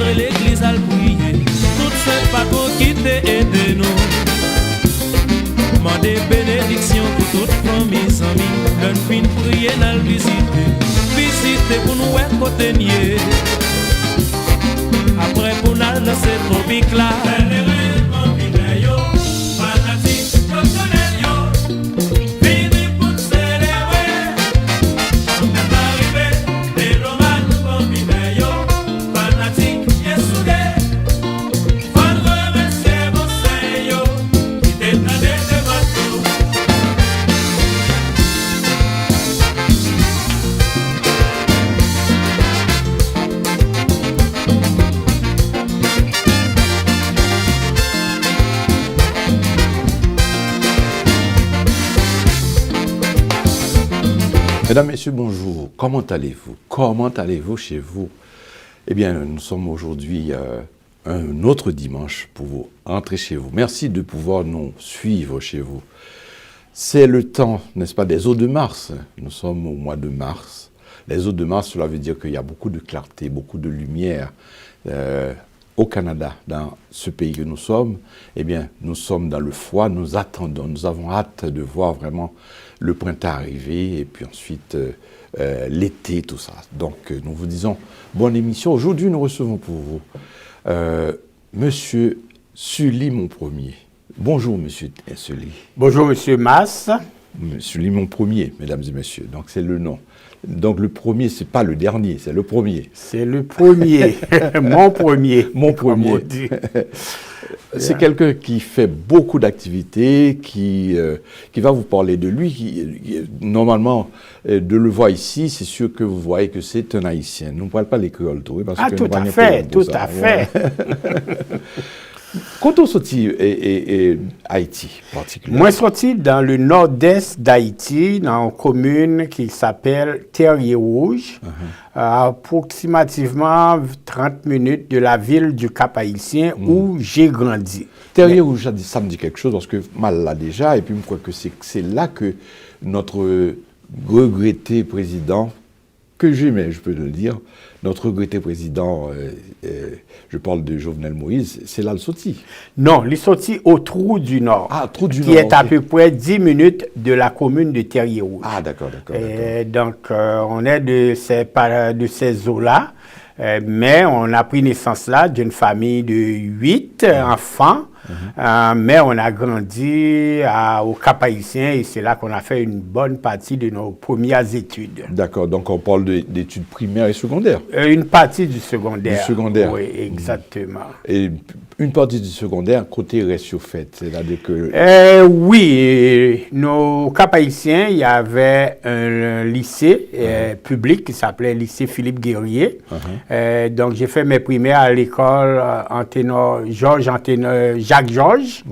et l'église à le prier. Toutes ces patrons qui t'aident nous. Mandez bénédiction pour toute famille, amis. Donne fin prier dans le visiter. Visiter pour nous être côté nier. Après pour nous lancer tropique là. Mesdames, Messieurs, bonjour. Comment allez-vous? Comment allez-vous chez vous? Eh bien, nous sommes aujourd'hui un autre dimanche pour vous entrer chez vous. Merci de pouvoir nous suivre chez vous. C'est le temps, n'est-ce pas, des eaux de mars. Nous sommes au mois de mars. Les eaux de mars, cela veut dire qu'il y a beaucoup de clarté, beaucoup de lumière au Canada, dans ce pays que nous sommes. Eh bien, nous sommes dans le froid, nous attendons, nous avons hâte de voir vraiment le printemps arriver et puis ensuite l'été, tout ça. Donc, nous vous disons bonne émission. Aujourd'hui, nous recevons pour vous Monsieur Sully Monpremier. Bonjour, Monsieur Sully. Bonjour, Monsieur Mas. Sully Monpremier, mesdames et messieurs. Donc, c'est le nom. Donc, le premier, c'est pas le dernier, c'est le premier. C'est le premier. Mon premier. Mon premier. C'est quelqu'un qui fait beaucoup d'activités, qui va vous parler de lui. Normalement, de le voir ici, c'est sûr que vous voyez que c'est un Haïtien. Nous ne parlons pas les créoles, parce que tout à fait, tout à fait. Quand on sortit Haïti, particulièrement? Moi, je suis sorti dans le nord-est d'Haïti, dans une commune qui s'appelle Terrier-Rouge, approximativement 30 minutes de la ville du Cap-Haïtien où j'ai grandi. Terrier-Rouge, ça me dit quelque chose parce que mal là déjà, et puis je crois que c'est là que notre regretté président, que j'aimais, je peux le dire, notre regretté président, je parle de Jovenel Moïse, c'est là le sorti. Non, il est sorti au Trou du Nord. Ah, Trou du Nord. Qui est à peu près 10 minutes de la commune de Terrier-Rouge. Ah, d'accord. Donc, on est de ces eaux-là, mais on a pris naissance là d'une famille de 8 enfants. Mais on a grandi au Cap-Haïtien et c'est là qu'on a fait une bonne partie de nos premières études. D'accord, donc on parle d'études primaires et secondaires. Une partie du secondaire. Du secondaire. Oui, exactement. Et une partie du secondaire, côté reste au fait, c'est-à-dire que... oui, au Cap-Haïtien, il y avait un lycée public qui s'appelait lycée Philippe Guerrier. Donc j'ai fait mes primaires à l'école Jacques Georges.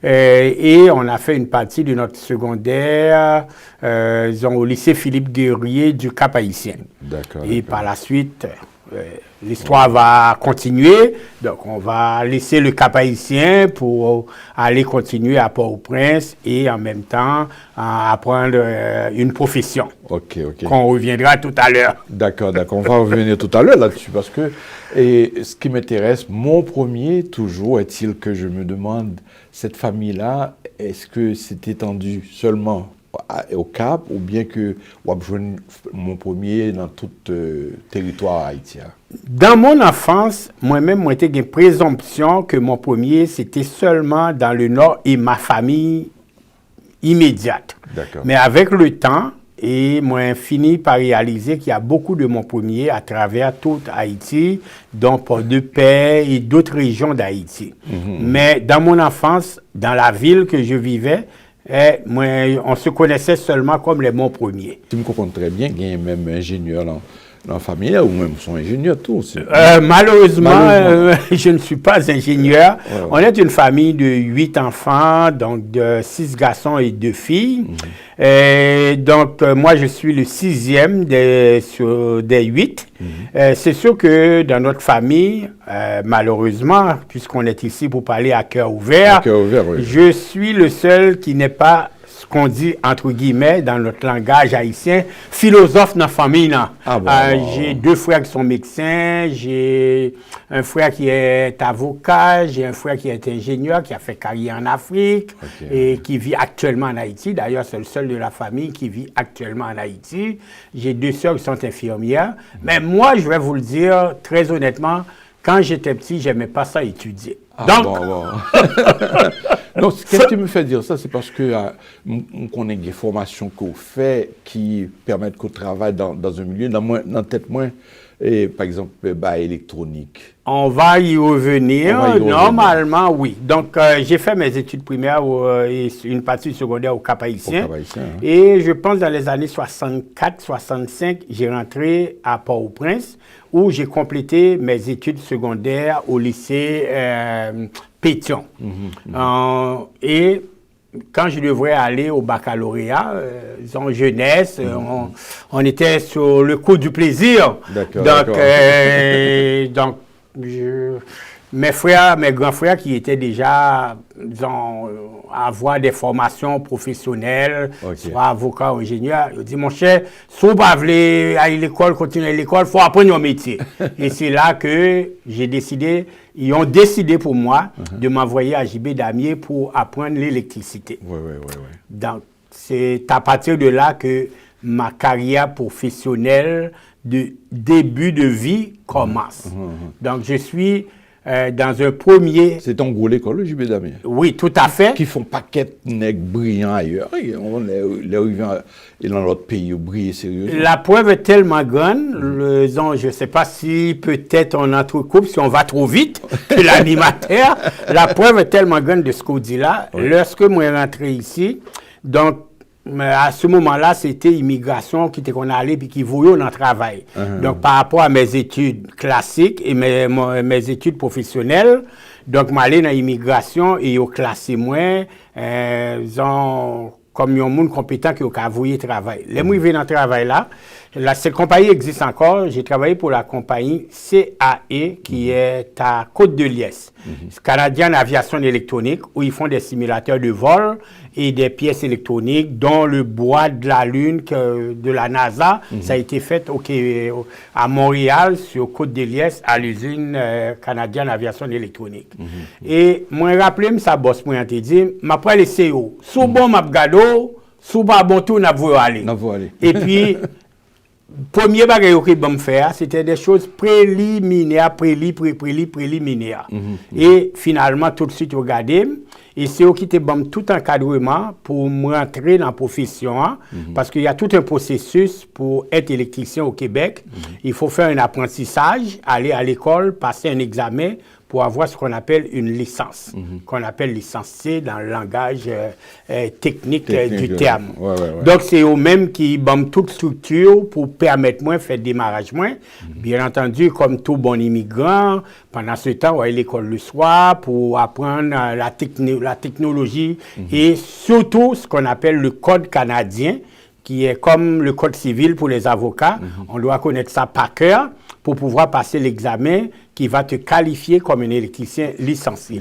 Et on a fait une partie de notre secondaire au lycée Philippe Guerrier du Cap-Haïtien. D'accord. Et par la suite, l'histoire va continuer. Donc, on va laisser le Cap-Haïtien pour aller continuer à Port-au-Prince et en même temps apprendre une profession. OK. Qu'on reviendra tout à l'heure. D'accord. On va revenir tout à l'heure là-dessus parce que ce qui m'intéresse, mon premier, toujours, est-il que je me demande, cette famille-là, est-ce que c'est étendu seulement au Cap ou bien que mon premier dans tout territoire haïtien? Dans mon enfance, moi-même, j'ai une présomption que mon premier, c'était seulement dans le Nord et ma famille immédiate. D'accord. Mais avec le temps, et moi, fini par réaliser qu'il y a beaucoup de mon premier à travers tout Haïti, dont Port-de-Paix et d'autres régions d'Haïti. Mais dans mon enfance, dans la ville que je vivais, on se connaissait seulement comme les mon premiers. Tu me comprends très bien qu'il y a même ingénieur dans la famille, ou même son ingénieur, tout. Malheureusement. Je ne suis pas ingénieur. Ouais. On est une famille de 8 enfants, donc de 6 garçons et 2 filles. Donc, moi, je suis le 6e des 8. C'est sûr que dans notre famille, malheureusement, puisqu'on est ici pour parler à cœur ouvert, oui. Je suis le seul qui n'est pas ce qu'on dit entre guillemets dans notre langage haïtien, philosophe dans la famille. J'ai 2 frères qui sont médecins, j'ai un frère qui est avocat, j'ai un frère qui est ingénieur, qui a fait carrière en Afrique et qui vit actuellement en Haïti. D'ailleurs, c'est le seul de la famille qui vit actuellement en Haïti. J'ai 2 sœurs qui sont infirmières. Mais moi, je vais vous le dire très honnêtement, quand j'étais petit, j'aimais pas ça étudier. Donc, qu'est-ce qui me fait dire ça? C'est parce que on connaît des formations qu'on fait qui permettent qu'on travaille dans un milieu, dans peut-être moins, et, par exemple, électronique. On va y revenir. Normalement, oui. Donc, j'ai fait mes études primaires et une partie secondaire au Cap-Haïtien. Et je pense dans les années 64-65, j'ai rentré à Port-au-Prince où j'ai complété mes études secondaires au lycée Pétion. Et quand je devrais aller au baccalauréat, en jeunesse, on était sur le coup du plaisir. Donc, mes grands frères qui étaient déjà, disons, à avoir des formations professionnelles, soit avocat ou ingénieur, ils disent, mon cher, si vous ne voulez aller à l'école, continuer à l'école, il faut apprendre un métier. Et c'est là que ils ont décidé pour moi de m'envoyer à JB Damier pour apprendre l'électricité. Donc, c'est à partir de là que ma carrière professionnelle de début de vie commence. Donc, je suis dans un premier... C'est en gros l'école, le JB Damier. Oui, tout à fait. Qui font paquet de nègres brillants ailleurs. Et dans l'autre pays, ils brillent sérieusement. La preuve est tellement grande, je ne sais pas si peut-être on entrecoupe, si on va trop vite, que l'animateur. La preuve est tellement grande de ce qu'on dit là. Lorsque moi je suis rentré ici, donc, à ce moment-là, c'était immigration qui était qu'on allait et qui voulait dans le travail. Donc, par rapport à mes études classiques et mes études professionnelles, donc, je allais dans l'immigration et au classé moins, comme un monde compétent qui a voulu travail. Les moi, dans le travail là, cette compagnie existe encore. J'ai travaillé pour la compagnie CAE qui est à Côte-de-Liesse, Canadian Aviation Électronique, où ils font des simulateurs de vol et des pièces électroniques, dont le bois de la Lune de la NASA. Ça a été fait à Montréal, sur Côte-de-Liesse, à l'usine Canadian Aviation Électronique. Et moi, rappelez-moi, ça bosse, moi, je dit, ma près les CEO, sous bon m'a gado, sous pas bon tout, n'a voulu aller. Et puis, premier bagage que je faire, c'était des choses préliminaires, préliminaires. Et finalement, tout de suite, regardez, et c'est eux qui te donnent tout encadrement pour rentrer dans la profession, parce qu'il y a tout un processus pour être électricien au Québec. Il faut faire un apprentissage, aller à l'école, passer un examen pour avoir ce qu'on appelle une licence, qu'on appelle licence C dans le langage technique du terme. Donc, c'est eux-mêmes qui donnent toute structure pour permettre moi de faire démarrage moins. Bien entendu, comme tout bon immigrant, pendant ce temps, on va à l'école le soir pour apprendre la technologie et surtout ce qu'on appelle le code canadien, qui est comme le code civil pour les avocats. On doit connaître ça par cœur pour pouvoir passer l'examen qui va te qualifier comme un électricien licencié.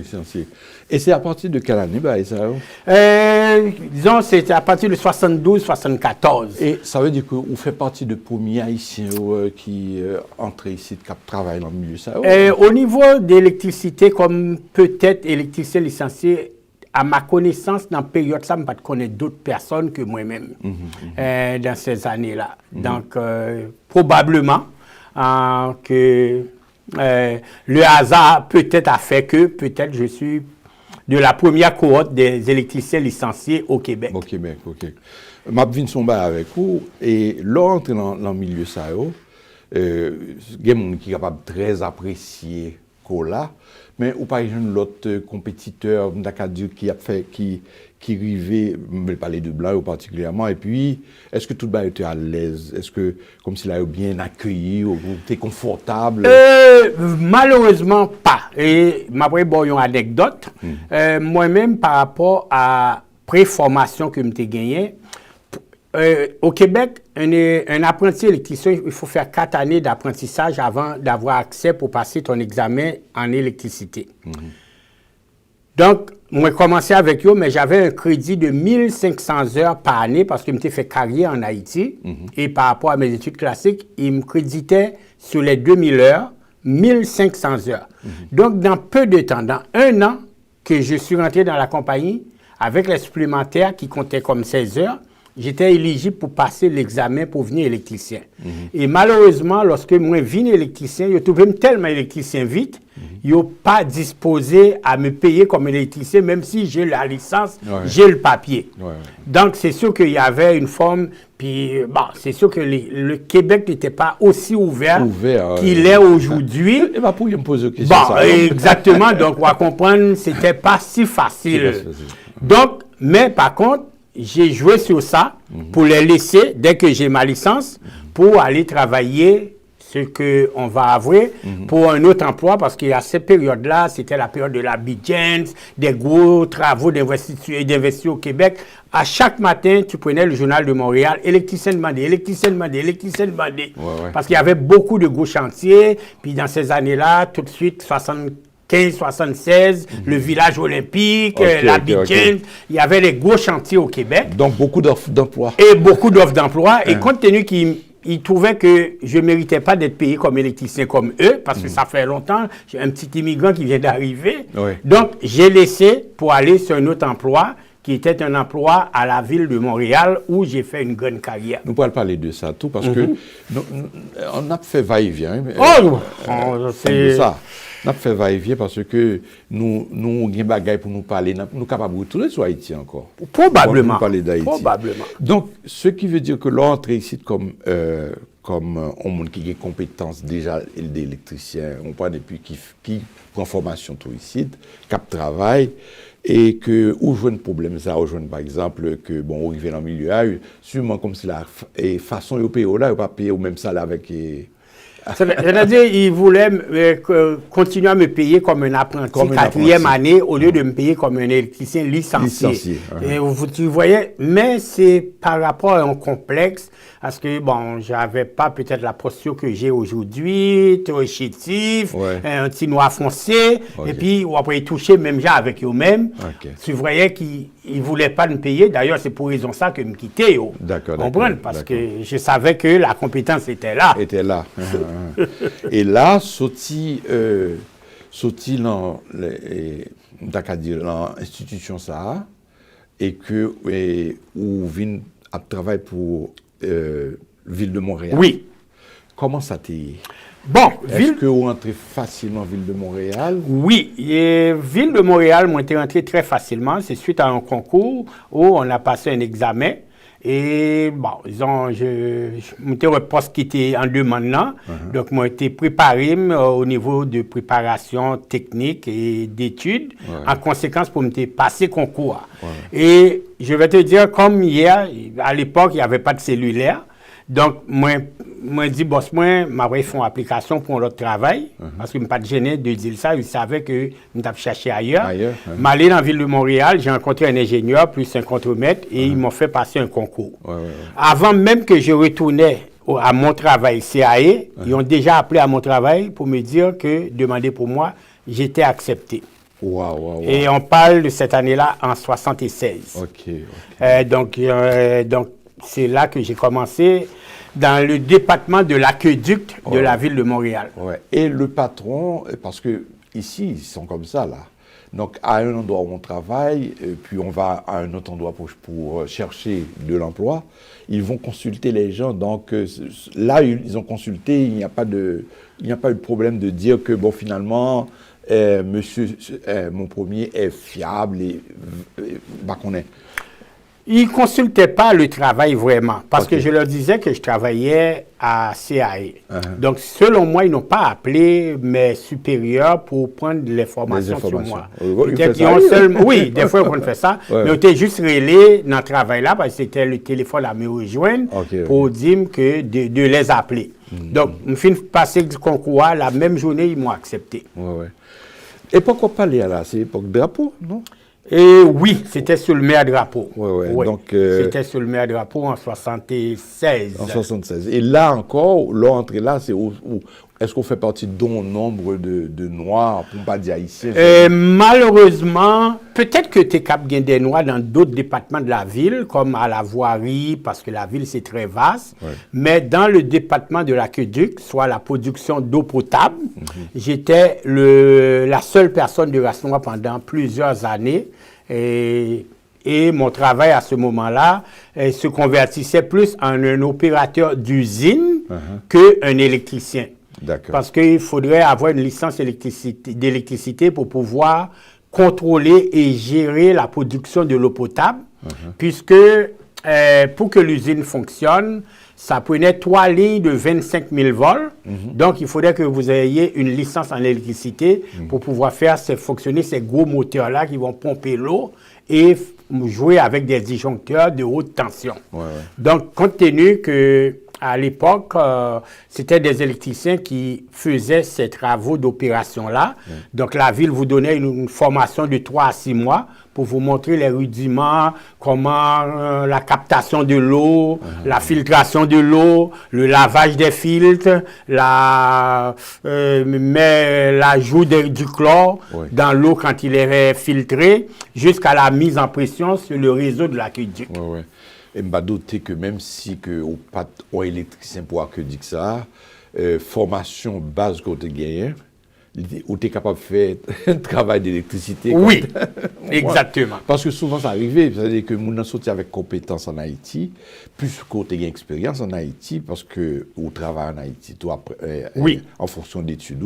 Et c'est à partir de quelle année, ça? Disons, c'est à partir de 72-74. Et ça veut dire que vous faites partie de premiers Haïtiens qui entrent ici, qui travaillent dans le milieu, ça? Au niveau d'électricité, comme peut-être électricien licencié, à ma connaissance, dans la période, ça, je ne connais d'autres personnes que moi-même dans ces années-là. Donc, probablement que le hasard peut-être a fait que peut-être je suis de la première cohorte des électriciens licenciés au Québec. Au Québec, ok. Je vais venir avec vous et l'entrée dans le milieu, ça, il y a des gens qui sont capables de très apprécier Cola, mais ou par exemple l'autre compétiteur qui arrivait, je vais parler de Blanc particulièrement, et puis est-ce que tout le monde était à l'aise? Est-ce que comme s'il avait bien accueilli ou était confortable? Malheureusement pas. Et m'après bon une anecdote. Moi-même par rapport à préformation que m'ai gagné, au Québec, un apprenti électricien, il faut faire 4 années d'apprentissage avant d'avoir accès pour passer ton examen en électricité. Donc, moi, j'ai commencé avec eux, mais j'avais un crédit de 1500 heures par année parce que je m'étais fait carrière en Haïti. Et par rapport à mes études classiques, ils me créditaient sur les 2000 heures, 1500 heures. Donc, dans peu de temps, dans 1 an que je suis rentré dans la compagnie, avec les supplémentaires qui comptaient comme 16 heures, j'étais éligible pour passer l'examen pour venir électricien. Et malheureusement, lorsque moi vine électricien, je trouvais tellement électricien vite, ils n'ont pas disposé à me payer comme électricien, même si j'ai la licence, j'ai le papier. Donc, c'est sûr qu'il y avait une forme, puis bon, c'est sûr que le Québec n'était pas aussi ouvert qu'il est aujourd'hui. Et bah, pour me poser une question. Bon, exactement, donc on va comprendre, c'était pas si facile. Donc, mais par contre, j'ai joué sur ça pour les laisser, dès que j'ai ma licence, pour aller travailler ce qu'on va avoir pour un autre emploi, parce qu'à cette période-là, c'était la période de la Bidjens, des gros travaux d'investir au Québec. À chaque matin, tu prenais le journal de Montréal, électricien demandé, parce qu'il y avait beaucoup de gros chantiers, puis dans ces années-là, tout de suite, 76, le village olympique, la Bidjens, il y avait les gros chantiers au Québec. Donc beaucoup d'offres d'emploi. Et beaucoup d'offres d'emploi. Et compte tenu qu'ils trouvaient que je ne méritais pas d'être payé comme électricien comme eux, parce que ça fait longtemps, j'ai un petit immigrant qui vient d'arriver. Donc j'ai laissé pour aller sur un autre emploi, qui était un emploi à la ville de Montréal, où j'ai fait une grande carrière. Nous pourrons parler de ça, tout, parce que on a fait va-et-vient. C'est ça. On a fait va-et-vient parce que nous avons des bagages pour nous parler. Nous sommes capables de retourner sur Haïti encore. Probablement. Pour parler d'Haïti. Probablement. Donc, ce qui veut dire que l'entrée ici comme un monde qui a des compétences déjà d'électricien, on prend depuis qui prend formation tout ici, cap travail, et que où joue un problème ça, où joue par exemple que bon, on arrive dans le milieu, sûrement comme si la façon de payer là, il pas payer au même salaire avec. C'est-à-dire, ils voulaient continuer à me payer comme un apprenti, quatrième année, au lieu de me payer comme un électricien licencié. Et tu voyais, mais c'est par rapport à un complexe, parce que, bon, j'avais pas peut-être la posture que j'ai aujourd'hui, très chétif, un petit noir foncé, et puis, après, ils touchaient même gens avec eux-mêmes. Tu voyais qu'ils ne voulaient pas me payer. D'ailleurs, c'est pour raison ça que je me quittais. D'accord. Comprendre, parce que je savais que la compétence était là. Et là, sorti dans l'institution ça, et que où vient à travailler pour ville de Montréal. Oui. Comment ça t'est? Bon, est-ce que vous rentrez facilement en ville de Montréal? Oui, et ville de Montréal, moi, été rentré très facilement. C'est suite à un concours où on a passé un examen. Et bon, disons, j'étais un poste qui était en demande là. Donc, moi, j'ai été préparé au niveau de préparation technique et d'études. En conséquence, pour me passer concours. Et je vais te dire, comme hier, à l'époque, il n'y avait pas de cellulaire. Donc, moi, dit, boss, moi, m'avait fait une application pour l'autre travail, parce que je ne pas gêné de dire ça. Il savait que je m'avais cherché ailleurs. M'allé dans la ville de Montréal, j'ai rencontré un ingénieur, plus un contremaître, et ils m'ont fait passer un concours. Avant même que je retournais à mon travail CAE, ils ont déjà appelé à mon travail pour me dire que, demander pour moi, j'étais accepté. Et on parle de cette année-là en 76. Donc, c'est là que j'ai commencé dans le département de l'aqueduc de la ville de Montréal. Et le patron, parce que ici, ils sont comme ça, là. Donc, à un endroit où on travaille, puis on va à un autre endroit pour chercher de l'emploi, ils vont consulter les gens. Donc, là, ils ont consulté, il n'y a pas eu de problème de dire que, bon, finalement, monsieur, mon premier est fiable et bah, qu'on est. Ils ne consultaient pas le travail vraiment, parce que je leur disais que je travaillais à CAE. Donc, selon moi, ils n'ont pas appelé mes supérieurs pour prendre les formations sur moi. Peut-être qu'ils ont seulement... Oui, des fois, ils ont fait ça, mais on était juste relais dans le travail-là, parce que c'était le téléphone à me rejoindre pour dire que de les appeler. Donc, je finis de passer du concours, la même journée, ils m'ont accepté. Et pourquoi pas aller là? C'est l'époque drapeau, non? Et oui, c'était sur le maire drapeau. Donc, c'était sur le maire drapeau en 76. En 76. Et là encore, l'entrée là, c'est où Est-ce qu'on fait partie d'un nombre de Noirs, pour ne pas dire haïtiens? Malheureusement, peut-être que tu es capable de des Noirs dans d'autres départements de la ville, comme à la voirie, parce que la ville, c'est très vaste. Ouais. Mais dans le département de l'aqueduc, soit la production d'eau potable, j'étais la seule personne de race noire pendant plusieurs années. Et mon travail à ce moment-là se convertissait plus en un opérateur d'usine qu'un électricien. Parce qu'il faudrait avoir une licence d'électricité pour pouvoir contrôler et gérer la production de l'eau potable, puisque pour que l'usine fonctionne, ça prenait 3 lignes de 25 000 volts. Donc, il faudrait que vous ayez une licence en électricité pour pouvoir faire fonctionner ces gros moteurs-là qui vont pomper l'eau et jouer avec des disjoncteurs de haute tension. Donc, compte tenu que à l'époque, c'était des électriciens qui faisaient ces travaux d'opération-là. Donc, la ville vous donnait une formation de 3 à 6 mois pour vous montrer les rudiments, comment la captation de l'eau, la filtration de l'eau, le lavage des filtres, l'ajout du chlore dans l'eau quand il est filtré, jusqu'à la mise en pression sur le réseau de l'aqueduc. Et je me douter que même si on n'a pas d'électricien pour aqueduc ça, formation base qu'on a gagnée, ou tu es capable de faire un travail d'électricité. Oui, exactement. Parce que souvent ça arrive, c'est-à-dire que nous sommes sortis avec compétences en Haïti, plus qu'on a une expérience en Haïti, parce que on travaille en Haïti, en fonction d'études.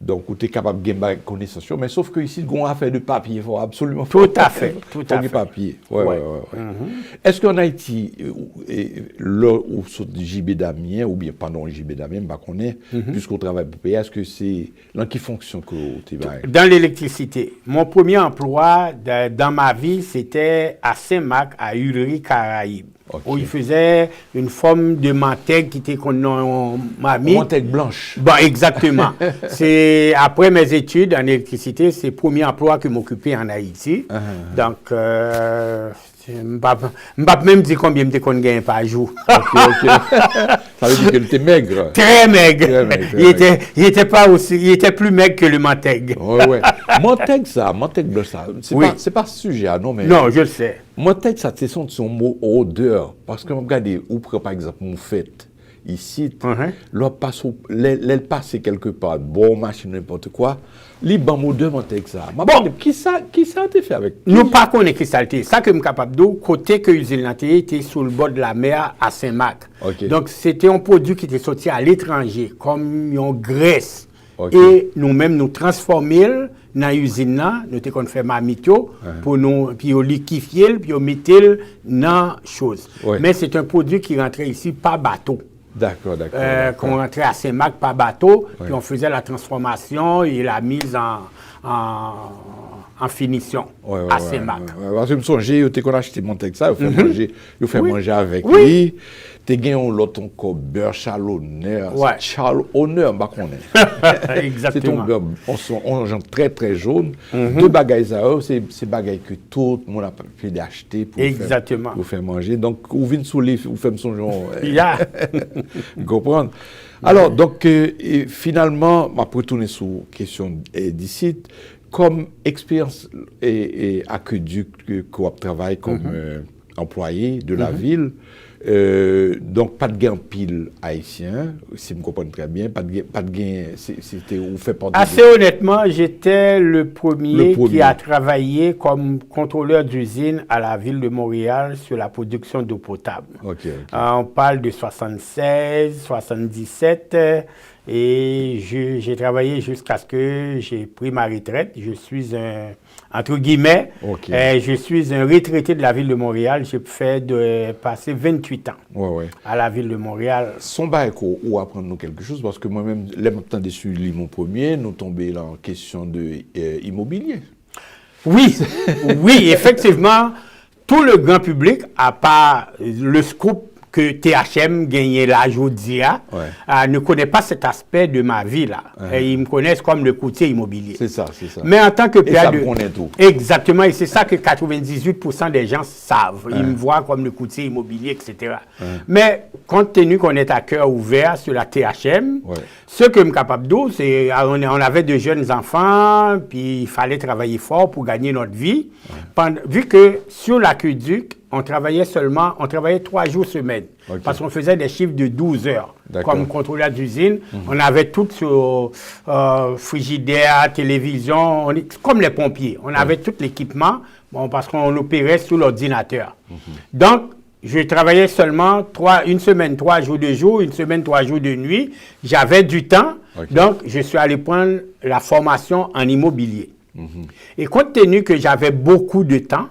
Donc, tu es capable de gagner connaissance, mais sauf que ici, on a affaire de papier, il faut absolument tout à fait, tout à fait. Papier. Est-ce qu'en Haïti, là où sont JB Damien, ou bien pendant JB Damien, je ne connais pas, puisqu'on travaille pour payer, est-ce que c'est dans quelle fonction que tu es? Dans l'électricité. Mon premier emploi dans ma vie, c'était à Saint-Marc, à Hulerie Caraïbes. Où il faisait une forme de mantègue qui était qu'on m'a mis. Mantègue blanche. Bon, exactement. C'est après mes études en électricité, c'est le premier emploi que m'occupais en Haïti. Donc, je ne peux pas même dire combien de qu'on gagne par jour. Ça veut dire que tu étais maigre. Très maigre. Il était plus maigre que le mantègue. Mantègue blanche, ça. C'est pas ce sujet, non, mais. Non, je le sais. Mantègue, ça, c'est son mot odeur. Parce que, regardez, ou par exemple, mon fête. Ici, elle passe quelque part, bon, machine, n'importe quoi, les bambous de mantègue ça. Bon, qui ça a été fait avec? Nous pas connaître qui ça a été. Ça que je suis capable de côté que l'usine était sur le bord de la mer à Saint-Marc. Donc, c'était un produit qui était sorti à l'étranger, comme une graisse. Et nous-mêmes, nous transformons dans l'usine, nous avons fait mamito pour nous, puis on liquéfier, puis on mettait dans la chose. Mais c'est un produit qui rentrait ici par bateau. D'accord. Qu'on rentrait à Saint-Marc par bateau, puis on faisait la transformation et la mise en finition à Saint-Marc. Parce que je me souviens, tu as acheté mon texte, il fait manger avec lui. Tu as gagné l'autre encore beurre chalonneur. Chalonneur, je ne sais pas. Exactement. C'est ton beurre, on genre très très jaune. Deux bagailles c'est bagailles que tout le monde a pu acheter pour faire manger. Donc, vous venez sous les, vous faites son genre. Vous comprenez? Alors, donc, finalement, je vais retourner sur la question d'ici. Comme expérience et aqueduc qu'on travaille comme employé de la ville, donc pas de gain pile haïtien, si je me comprends très bien, pas de gain, c'était où fait partie. Assez honnêtement, j'étais le premier qui a travaillé comme contrôleur d'usine à la ville de Montréal sur la production d'eau potable. On parle de 76, 77. Et j'ai travaillé jusqu'à ce que j'ai pris ma retraite. Je suis entre guillemets, je suis un retraité de la ville de Montréal. J'ai fait passer 28 ans à la ville de Montréal. Son bail ou apprendre nous quelque chose, parce que moi-même, les temps dessus, mon premier, nous tombés en question de immobilier. Oui, oui, effectivement, tout le grand public, à part le scoop que THM gagnait là aujourd'hui, ne connaît pas cet aspect de ma vie là. Et ils me connaissent comme le courtier immobilier. C'est ça, c'est ça. Mais en tant que père de... tout. Exactement, et c'est ça que 98% des gens savent. Ils me voient comme le courtier immobilier, etc. Mais compte tenu qu'on est à cœur ouvert sur la THM, ce que je suis capable de dire, c'est on avait de jeunes enfants, puis il fallait travailler fort pour gagner notre vie. Vu que sur l'aqueduc, on travaillait 3 jours semaine. Parce qu'on faisait des chiffres de 12 heures. Comme contrôleur d'usine, on avait tout sur frigidaire, télévision, comme les pompiers. On avait tout l'équipement, parce qu'on opérait sous l'ordinateur. Donc, je travaillais seulement une semaine, 3 jours de jour, une semaine, 3 jours de nuit. J'avais du temps, donc je suis allé prendre la formation en immobilier. Et compte tenu que j'avais beaucoup de temps,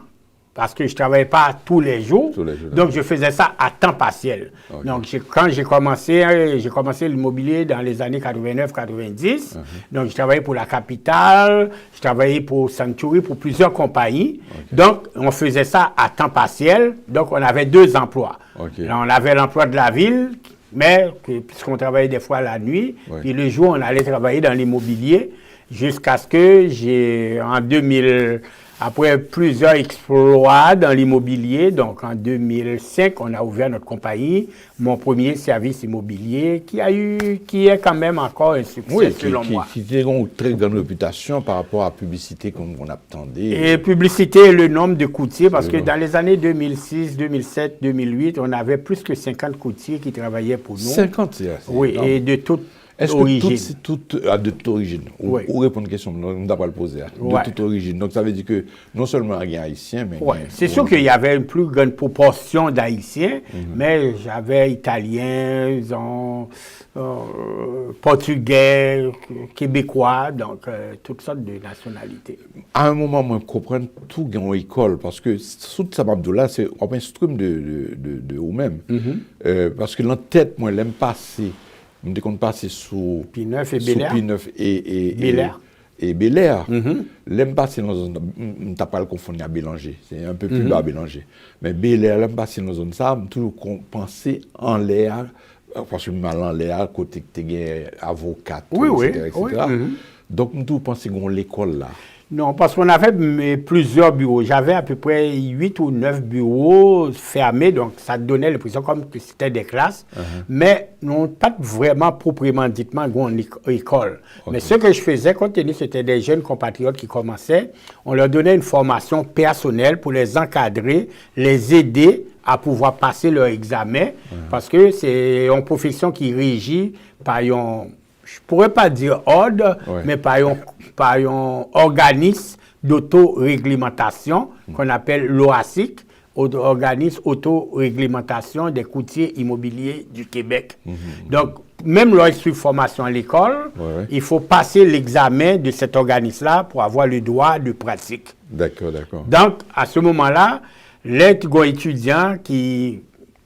parce que je ne travaillais pas tous les jours, donc je faisais ça à temps partiel. Donc quand j'ai commencé l'immobilier dans les années 89-90, donc je travaillais pour la Capitale, je travaillais pour Century, pour plusieurs compagnies. Donc on faisait ça à temps partiel, donc on avait 2 emplois. Là, on avait l'emploi de la ville, mais puisqu'on travaillait des fois la nuit, puis le jour on allait travailler dans l'immobilier, jusqu'à ce que en 2000... Après plusieurs exploits dans l'immobilier, donc en 2005, on a ouvert notre compagnie, mon premier service immobilier, qui est quand même encore un succès selon moi. Qui a une très grande réputation par rapport à la publicité comme on attendait. Et publicité et le nombre de courtiers, parce que dans les années 2006, 2007, 2008, on avait plus que 50 courtiers qui travaillaient pour nous. 50, c'est oui, et de toutes est-ce origines. que toutes de toute origine? Ou répondre à une question, on ne doit pas le poser. De toute origine. Donc ça veut dire que non seulement il y a haïtiens, mais... c'est sûr qu'il y avait une plus grande proportion d'haïtiens, mais j'avais italiens, portugais, québécois, donc toutes sortes de nationalités. À un moment, moi, je comprends tout dans l'école, parce que tout ça, là, c'est un stream de vous-même. Parce que dans la tête, moi, j'aime passer. Je me compte passer sous Pineuf et Bel-Air. Pineuf et Bel-Air. L'aime passer dans une zone, je ne pas le confondre à Bélanger, c'est un peu plus bas à Bélanger. Mais Bel-Air, l'aime passer dans une zone, ça, je toujours penser en l'air, parce que je mal en l'air, côté que tu es avocat, etc. Donc, je toujours penser qu'on l'école là. Non, parce qu'on avait plusieurs bureaux. J'avais à peu près 8 ou 9 bureaux fermés, donc ça donnait l'impression comme que c'était des classes, mais non pas vraiment proprement ditement une école. Mais ce que je faisais, compte tenu que c'était des jeunes compatriotes qui commençaient, on leur donnait une formation personnelle pour les encadrer, les aider à pouvoir passer leur examen, parce que c'est une profession qui régit par une... Je ne pourrais pas dire ordre, mais par un organisme d'autoréglementation qu'on appelle l'OASIC, organisme autoréglementation des courtiers immobiliers du Québec. Donc, même lorsqu'il suit formation à l'école, il faut passer l'examen de cet organisme-là pour avoir le droit de pratique. D'accord. Donc, à ce moment-là, les étudiants qui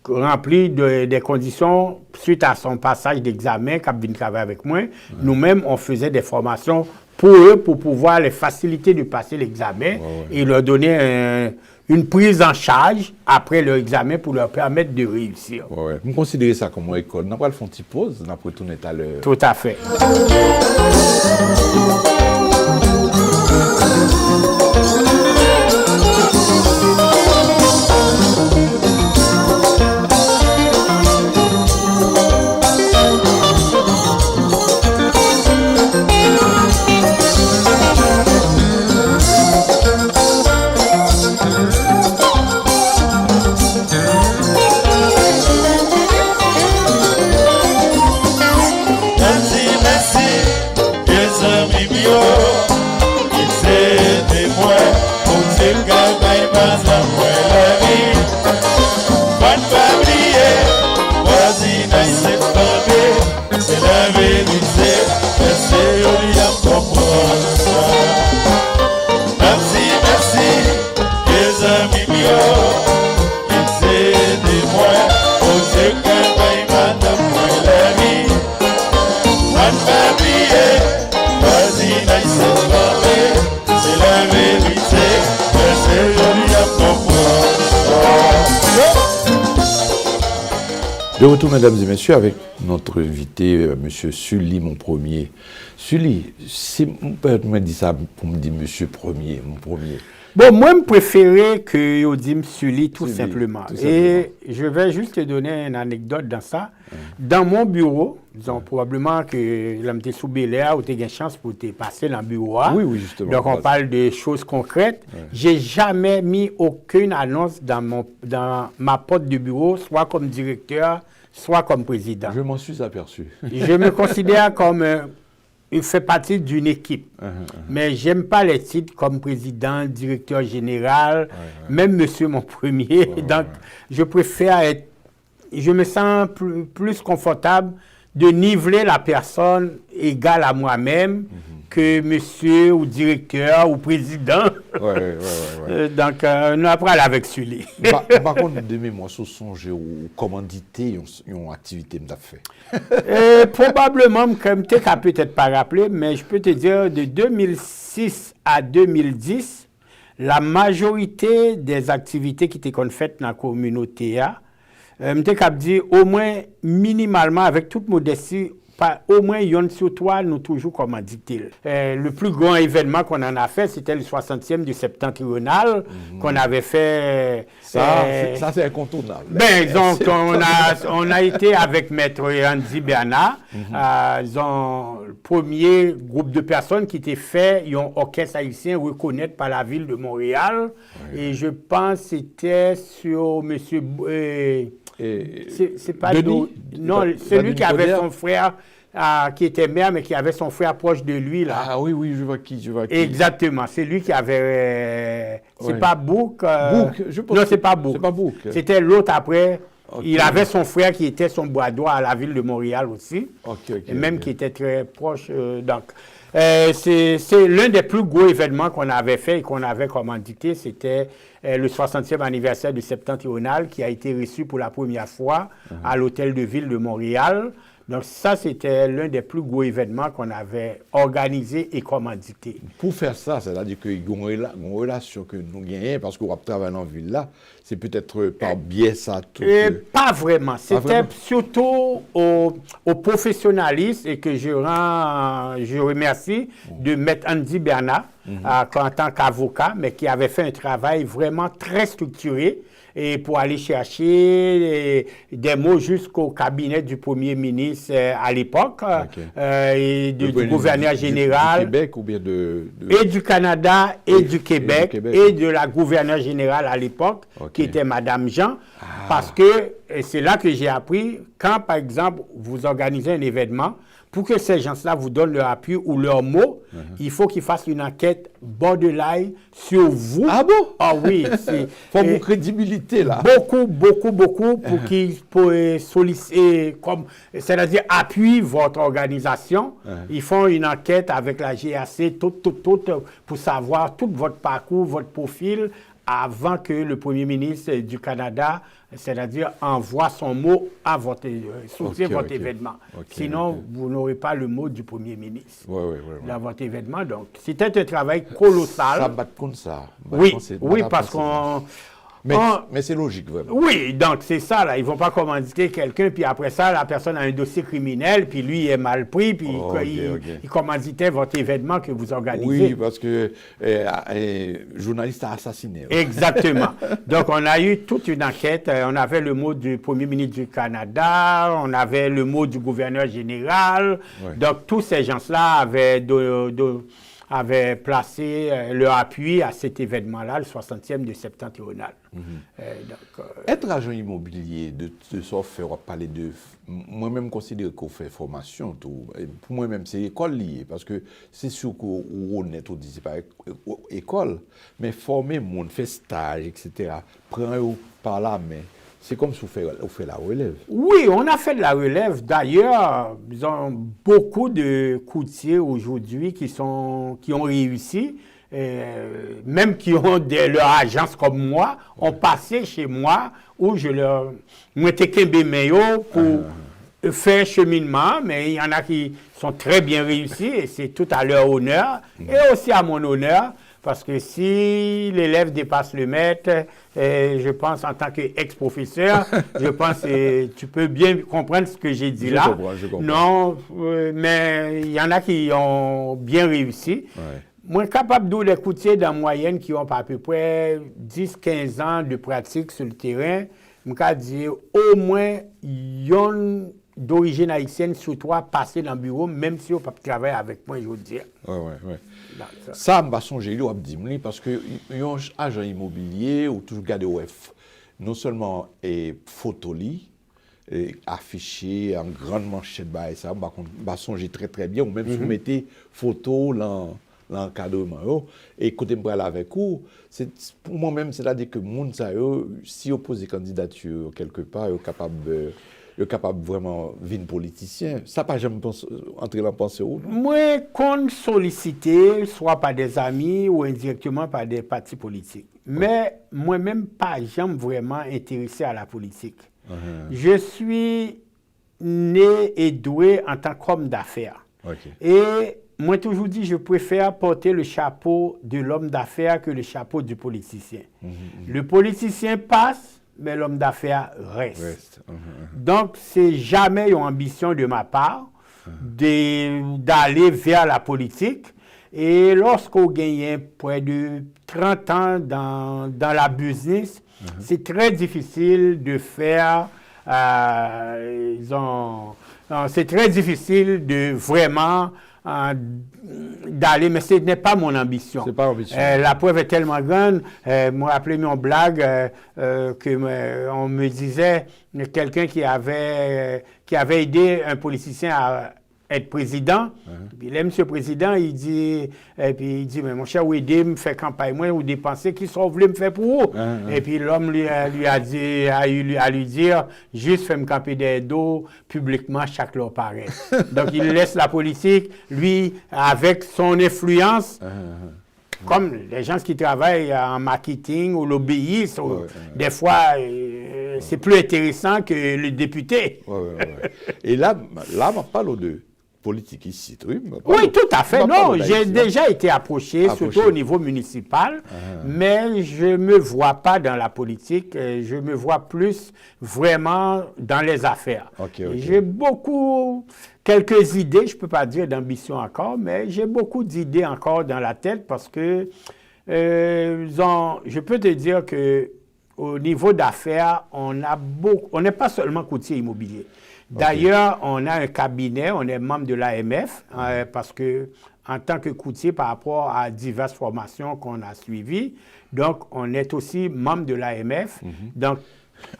rempli des conditions suite à son passage d'examen, quand il travaille avec moi, nous-mêmes, on faisait des formations pour eux, pour pouvoir les faciliter de passer l'examen et leur donner une prise en charge après leur examen pour leur permettre de réussir. Vous considérez ça comme une école. On n'a pas le fond de pause, on a retourné tout à l'heure. Tout à fait. retour, mesdames et messieurs, avec notre invité, Monsieur Sully, mon premier. Sully, si mon père me dit ça pour me dire Monsieur Premier, mon premier. Bon, moi, je préférais que vous dise Sully tout Sully, simplement. tout Et je vais juste te donner une anecdote dans ça. Dans mon bureau, disons probablement que l'homme était sous Bel-Air ou tu as une chance pour te passer dans le bureau. Oui, oui, justement. Donc, on parle de choses concrètes. J'ai jamais mis aucune annonce dans ma porte de bureau, soit comme directeur, soit comme président. Je m'en suis aperçu. Je me considère comme... il fait partie d'une équipe. Mais j'aime pas les titres comme président, directeur général, même monsieur mon premier. Donc, je préfère être... Je me sens plus confortable de niveler la personne égale à moi-même que monsieur ou directeur ou président. Donc, nous après aller avec Sully. Par contre, de mémoire, ce songe ou commandité une activité m'a fait. Probablement, comme tu n'as peut-être pas rappelé, mais je peux te dire, de 2006 à 2010, la majorité des activités qui étaient faites dans la communauté, je peux dire au moins minimalement, avec toute modestie, au moins, yon sur toi, nous toujours commandité. Le plus grand événement qu'on en a fait, c'était le 60e du septentrional qu'on avait fait. Ça c'est incontournable. Ben, donc, on a été avec Maître Andy Bernard. Le premier groupe de personnes qui était fait, ils ont orchestre haïtien reconnu par la ville de Montréal. Et je pense que c'était sur monsieur... c'est pas Denis? Non, celui qui avait son frère, qui était maire, mais qui avait son frère proche de lui, là. Ah oui, oui, je vois qui. Exactement, c'est lui qui avait... c'est pas Bouk. Je pense non, c'est pas Bouk. C'est pas Bouk. C'était l'autre après. Okay. Il avait son frère qui était son bras droit à la ville de Montréal aussi. Et même qui était très proche. Donc, c'est l'un des plus gros événements qu'on avait fait et qu'on avait commandité. C'était le 60e anniversaire du septentrional qui a été reçu pour la première fois à l'hôtel de ville de Montréal. Donc ça, c'était l'un des plus gros événements qu'on avait organisé et commandité. Pour faire ça, c'est-à-dire qu'il y a une relation que nous gagnons, parce qu'on va travailler dans la ville là, c'est peut-être par biais ça tout. Pas vraiment. C'était surtout au professionnalisme et que je remercie de Maître Andy Bernard en tant qu'avocat, mais qui avait fait un travail vraiment très structuré. Et pour aller chercher des mots jusqu'au cabinet du Premier ministre à l'époque, et du gouverneur général. Du Québec ou bien Et du Canada et du Québec et de la gouverneure générale à l'époque, qui était Madame Jean. Parce que c'est là que j'ai appris, quand par exemple vous organisez un événement, pour que ces gens-là vous donnent leur appui ou leurs mots, il faut qu'ils fassent une enquête borderline sur vous. Ah bon? Ah oui. Il faut une crédibilité là. Beaucoup pour qu'ils solliciter, c'est-à-dire appuient votre organisation. Ils font une enquête avec la GAC, tout, pour savoir tout votre parcours, votre profil, avant que le Premier ministre du Canada, c'est-à-dire envoie son mot à votre, votre événement. Sinon, vous n'aurez pas le mot du Premier ministre dans votre événement. Donc, c'était un travail colossal. Ça bat comme ça. Oui, parce qu'on... Mais c'est logique, vraiment. Oui, donc c'est ça, là. Ils ne vont pas commanditer quelqu'un, puis après ça, la personne a un dossier criminel, puis lui est mal pris, puis il commanditait votre événement que vous organisez. Oui, parce que journaliste a assassiné. Exactement. Donc, on a eu toute une enquête. On avait le mot du Premier ministre du Canada, on avait le mot du gouverneur général. Donc, tous ces gens-là avaient placé leur appui à cet événement-là, le 60e de septentrional. Être agent immobilier, de sorte faire parler de... Moi-même, considère qu'on fait formation. Tout. Pour moi-même, c'est école liée, parce que c'est sûr qu'on est au dit, pas école, mais former monde, faire stage, etc., prendre par la main. C'est comme si on fait la relève. Oui, on a fait de la relève. D'ailleurs, ils ont beaucoup de courtiers aujourd'hui qui ont réussi, même qui ont leur agence comme moi, ont passé chez moi où je leur mettais qu'un meilleur pour faire cheminement, mais il y en a qui sont très bien réussis et c'est tout à leur honneur et aussi à mon honneur Parce que si l'élève dépasse le maître, je pense en tant qu'ex-professeur, je pense que tu peux bien comprendre ce que j'ai dit là. Je comprends. Non, mais il y en a qui ont bien réussi. Ouais. Moi, capable d'où les coutiers dans moyenne qui ont à peu près 10-15 ans de pratique sur le terrain, je peux dire au moins, yon d'origine haïtienne sur toi passer dans le bureau, même si on ne peut pas travailler avec moi, je veux dire. Ouais. Ça, je vais songer, parce que un agent immobilier ou toujours garder OF, non seulement photo affiché en grande manchette, ça, je vais songer très très bien, ou même si vous mettez photo l'encadrement. Et écoutez, je vais avec vous. Pour moi-même, c'est-à-dire que moun sa yo, si on pose des candidatures quelque part, ils sont capables vraiment de devenir politicien. Ça pas jamais entrer dans la pensée ou non? Moi, qu'on sollicité, soit par des amis ou indirectement par des partis politiques. Mais moi-même, pas jamais vraiment intéressé à la politique. Je suis né et doué en tant qu'homme d'affaires. Et moi, toujours dit, je préfère porter le chapeau de l'homme d'affaires que le chapeau du politicien. Le politicien passe, mais l'homme d'affaires reste. Donc, c'est jamais une ambition de ma part d'aller vers la politique. Et lorsqu'on gagne près de 30 ans dans la business, c'est très difficile de faire... c'est très difficile de vraiment... d'aller, mais ce n'est pas mon ambition. C'est pas ambition. La preuve est tellement grande. Moi, appelé mon blague que on me disait quelqu'un qui avait aidé un politicien à être président. Puis là, monsieur le président, il dit, mais mon cher, où aider, me fait campagne, moi, ou dépenser, qui sont voulu me faire pour vous. Et puis l'homme lui a dit, à lui dire, juste faire me camper des dos publiquement chaque leur paraît. Donc il laisse la politique, lui, avec son influence. Comme les gens qui travaillent en marketing ou l'obéissent, des fois, c'est plus intéressant que le député. Et là, on parle de politique ici. Oui, tout à fait. Non, j'ai déjà été approché, surtout au niveau municipal, mais je ne me vois pas dans la politique, je me vois plus vraiment dans les affaires. J'ai quelques idées, je ne peux pas dire d'ambition encore, mais j'ai beaucoup d'idées encore dans la tête parce que je peux te dire que au niveau d'affaires, on n'est pas seulement courtier immobilier. D'ailleurs, on a un cabinet, on est membre de l'AMF, parce que en tant que courtier par rapport à diverses formations qu'on a suivies, donc on est aussi membre de l'AMF. Donc,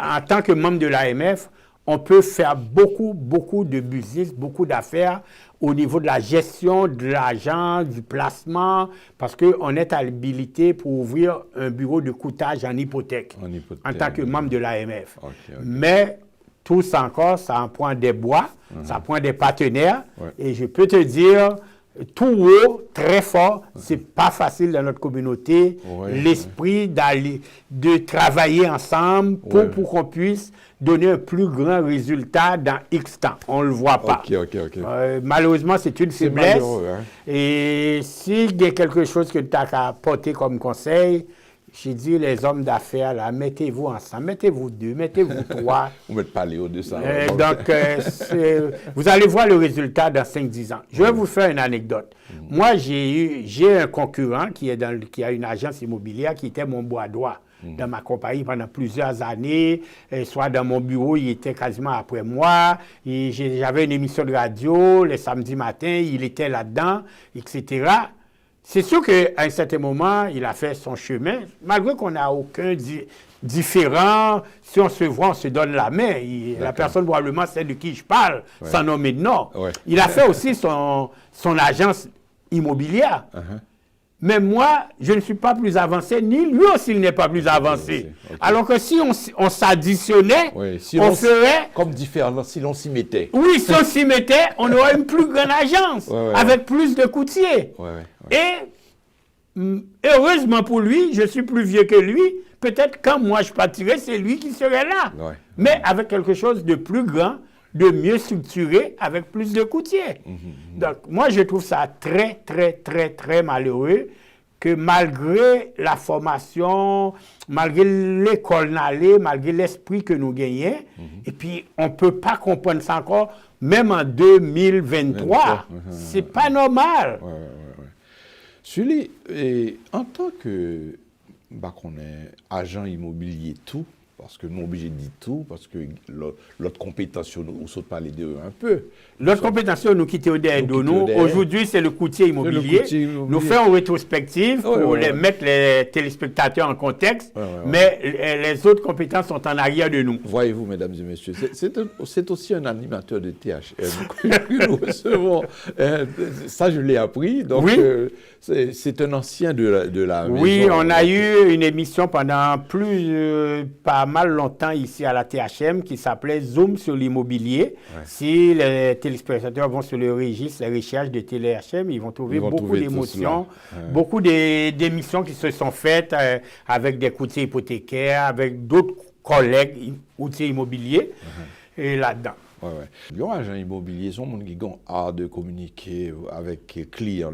en tant que membre de l'AMF, on peut faire beaucoup de business, beaucoup d'affaires au niveau de la gestion de l'argent, du placement, parce qu'on est habilité pour ouvrir un bureau de courtage en hypothèque, en tant que membre de l'AMF. Mais tout ça encore, ça en prend des bois, ça prend des partenaires, et je peux te dire, tout haut, très fort, c'est pas facile dans notre communauté, l'esprit de travailler ensemble pour qu'on puisse donner un plus grand résultat dans X temps. On ne le voit pas. Malheureusement, c'est une faiblesse. Et s'il y a quelque chose que tu as à apporter comme conseil, j'ai dit, les hommes d'affaires, là, mettez-vous ensemble, mettez-vous deux, mettez-vous trois. Vous ne mettez pas les hauts de ça. Donc, vous allez voir le résultat dans 5-10 ans. Je vais vous faire une anecdote. Moi, j'ai un concurrent qui a une agence immobilière qui était mon bois droit dans ma compagnie pendant plusieurs années. Soit dans mon bureau, il était quasiment après moi. J'avais une émission de radio les samedis matins, il était là-dedans, etc. C'est sûr qu'à un certain moment, il a fait son chemin, malgré qu'on n'a aucun différent. Si on se voit, on se donne la main. La personne, probablement, celle de qui je parle, sans nommer de nom. Il a fait aussi son agence immobilière. Mais moi, je ne suis pas plus avancé, ni lui aussi, il n'est pas plus avancé. Alors que si on s'additionnait, on ferait... Comme différent, si l'on s'y mettait. Oui, si on s'y mettait, on aurait une plus grande agence, avec plus de courtiers. Et heureusement pour lui, je suis plus vieux que lui. Peut-être quand moi je partirais, c'est lui qui serait là. Mais avec quelque chose de plus grand, de mieux structuré, avec plus de courtiers. Donc, moi, je trouve ça très malheureux que malgré la formation, malgré l'école n'allait, malgré l'esprit que nous gagnons, et puis on ne peut pas comprendre ça encore, même en 2023. C'est pas normal. Sully, en tant que qu'on est agent immobilier tout, parce que nous sommes obligés de dire tout, parce que l'autre compétence, nous saute parler d'eux un peu. L'autre compétence, nous quittons derrière de nous. Aujourd'hui, c'est le courtier immobilier. Nous faisons une rétrospective pour mettre les téléspectateurs en contexte, mais les autres compétences sont en arrière de nous. Voyez-vous, mesdames et messieurs, c'est aussi un animateur de THM que nous recevons. Ça, je l'ai appris. Donc, c'est un ancien de la maison. Oui, on a eu une émission pendant pas mal longtemps ici à la THM qui s'appelait Zoom sur l'immobilier. Si les téléspectateurs vont sur le registre, les recherches de THM, ils vont trouver beaucoup d'émotions, beaucoup d'émissions qui se sont faites avec des courtiers hypothécaires, avec d'autres collègues courtiers immobiliers et là-dedans. Les agents immobiliers sont des gens qui ont art de communiquer avec les clients.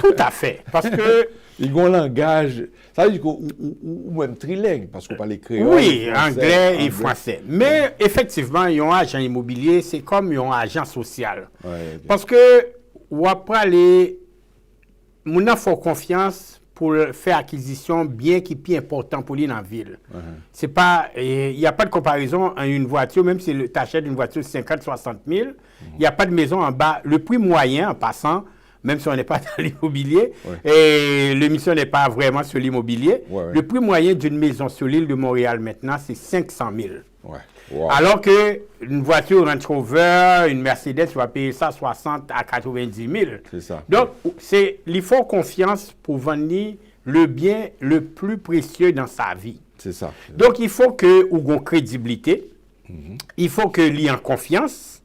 Tout à fait. Parce que. Ils ont un langage, ça veut dire ou même trilingue, parce qu'on parle créole. Oui, anglais et français. Mais effectivement, un agent immobilier, c'est comme un agent social. Parce que, ou après, mon a faut confiance pour faire acquisition bien qui est plus important pour lui dans la ville. C'est pas, il n'y a pas de comparaison à une voiture, même si tu achètes une voiture 50-60 000, il n'y a pas de maison en bas. Le prix moyen, en passant, même si on n'est pas dans l'immobilier, et l'émission n'est pas vraiment sur l'immobilier, le prix moyen d'une maison sur l'île de Montréal maintenant, c'est 500 000. Alors qu'une voiture Range Rover, une Mercedes, tu vas payer ça 60 à 90 000. C'est ça. Donc, il faut confiance pour vendre le bien le plus précieux dans sa vie. C'est ça. Donc, il faut que vous ayez crédibilité, il faut que l'y en confiance,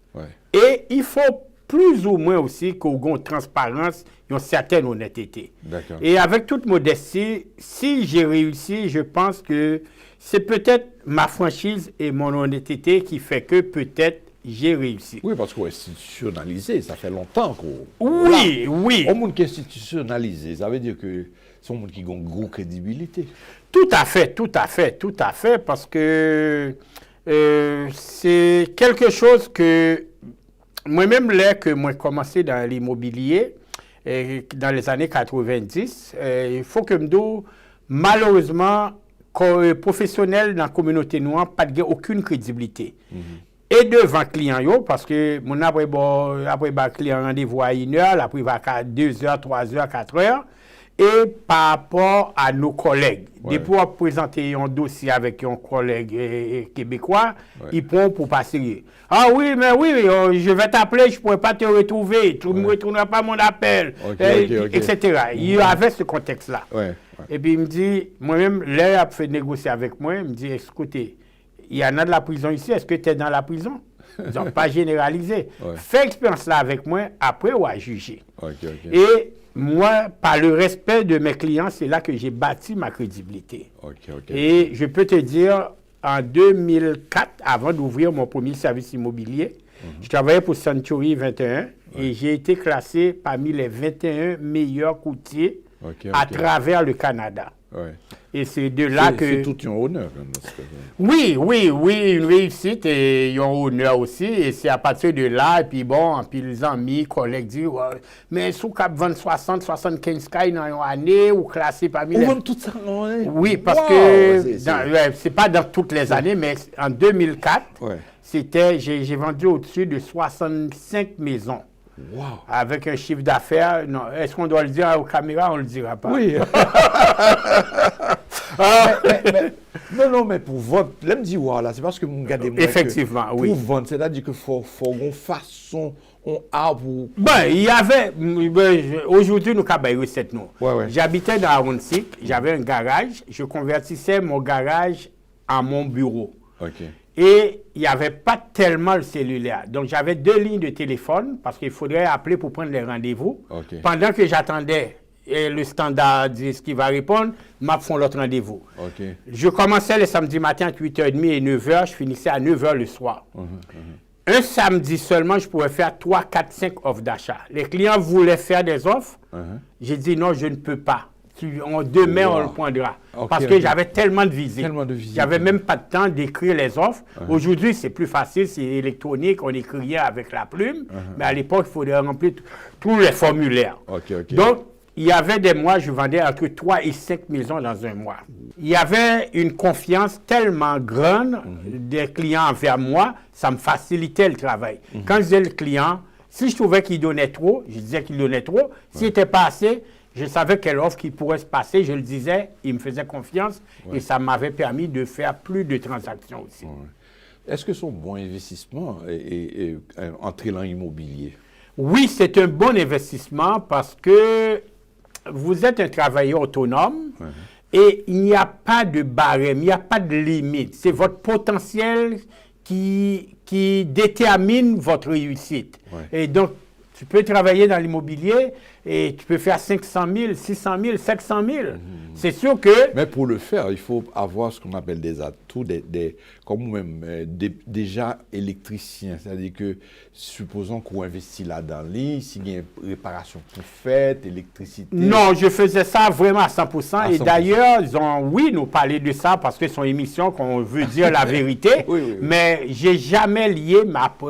et il faut plus ou moins aussi que vous ayez transparence et une certaine honnêteté. Et avec toute modestie, si j'ai réussi, je pense que c'est peut-être ma franchise et mon honnêteté qui fait que peut-être j'ai réussi. Oui, parce qu'on est institutionnalisé, ça fait longtemps qu'on... Oui. Au monde qui est institutionnalisé, ça veut dire que c'est un monde qui a une grosse crédibilité. Tout à fait, parce que c'est quelque chose que moi-même, là que moi commencé dans l'immobilier, dans les années 90, il faut que je me malheureusement, professionnel dans la communauté noire, pas de aucune crédibilité. Et devant client, parce que mon après client rendez-vous à 1 heure, après il va à 2 heures, 3 heures, 4 heures, et par rapport à nos collègues. Depuis on présenter un dossier avec un collègue québécois, ils prennent pour passer. Ah oui, mais oui, je vais t'appeler, je ne pourrai pas te retrouver, tu ne me retourneras pas mon appel, etc. Il y avait ce contexte-là. Et puis il me dit, moi-même, là, il a fait négocier avec moi, il me dit, écoutez, il y en a de la prison ici, est-ce que tu es dans la prison? Ils n'ont pas généralisé. Fais l'expérience là avec moi, après on va juger. Et moi, par le respect de mes clients, c'est là que j'ai bâti ma crédibilité. Et je peux te dire, en 2004, avant d'ouvrir mon premier service immobilier, je travaillais pour Century 21 et j'ai été classé parmi les 21 meilleurs courtiers à travers le Canada. Et c'est de là que... C'est tout un honneur. Oui, une réussite et un honneur aussi. Et c'est à partir de là, et puis bon, puis les amis, collègues disent, mais sous cap 20, 60, 75 cas dans une année, ou classé parmi les... tout ça, oui, parce que c'est pas dans toutes les années, mais en 2004, j'ai vendu au-dessus de 65 maisons. Avec un chiffre d'affaires, non. Est-ce qu'on doit le dire aux caméras? On ne le dira pas. Oui. mais pour vendre, là, me dit, voilà, c'est parce que vous regardez moi. Effectivement, oui. Pour vendre, c'est-à-dire qu'il faut une façon, on a pour. Il y avait, aujourd'hui, nous avons une recette, nous. J'habitais dans Aronsik, j'avais un garage, je convertissais mon garage en mon bureau. Et il n'y avait pas tellement le cellulaire. Donc, j'avais 2 lignes de téléphone parce qu'il faudrait appeler pour prendre les rendez-vous. Pendant que j'attendais le standardiste qui va répondre, m'a fait l'autre rendez-vous. Je commençais le samedi matin à 8h30 et 9h, je finissais à 9h le soir. Un samedi seulement, je pouvais faire 3, 4, 5 offres d'achat. Les clients voulaient faire des offres. J'ai dit non, je ne peux pas. Demain, on le prendra. Parce que j'avais tellement de visites. J'avais même pas de temps d'écrire les offres. Aujourd'hui, c'est plus facile, c'est électronique, on écrivait avec la plume. Mais à l'époque, il fallait remplir tous les formulaires. Donc, il y avait des mois, je vendais entre 3 et 5 maisons dans un mois. Il y avait une confiance tellement grande des clients envers moi, ça me facilitait le travail. Quand je disais le client, si je trouvais qu'il donnait trop, je disais qu'il donnait trop. S'il n'était pas assez, je savais quelle offre qui pourrait se passer, je le disais, il me faisait confiance et ça m'avait permis de faire plus de transactions aussi. Est-ce que c'est un bon investissement et entrer dans l'immobilier? Oui, c'est un bon investissement parce que vous êtes un travailleur autonome et il n'y a pas de barème, il n'y a pas de limite. C'est votre potentiel qui détermine votre réussite. Et donc, tu peux travailler dans l'immobilier et tu peux faire 500 000, 600 000, 700 000. C'est sûr que... Mais pour le faire, il faut avoir ce qu'on appelle des atouts, comme même déjà électricien. C'est-à-dire que, supposons qu'on investit là-dedans, s'il y a une réparation pour faite, électricité... Non, je faisais ça vraiment à 100%. Et d'ailleurs, ils ont, nous parler de ça parce que c'est une émission qu'on veut dire la vérité. Mais je n'ai jamais lié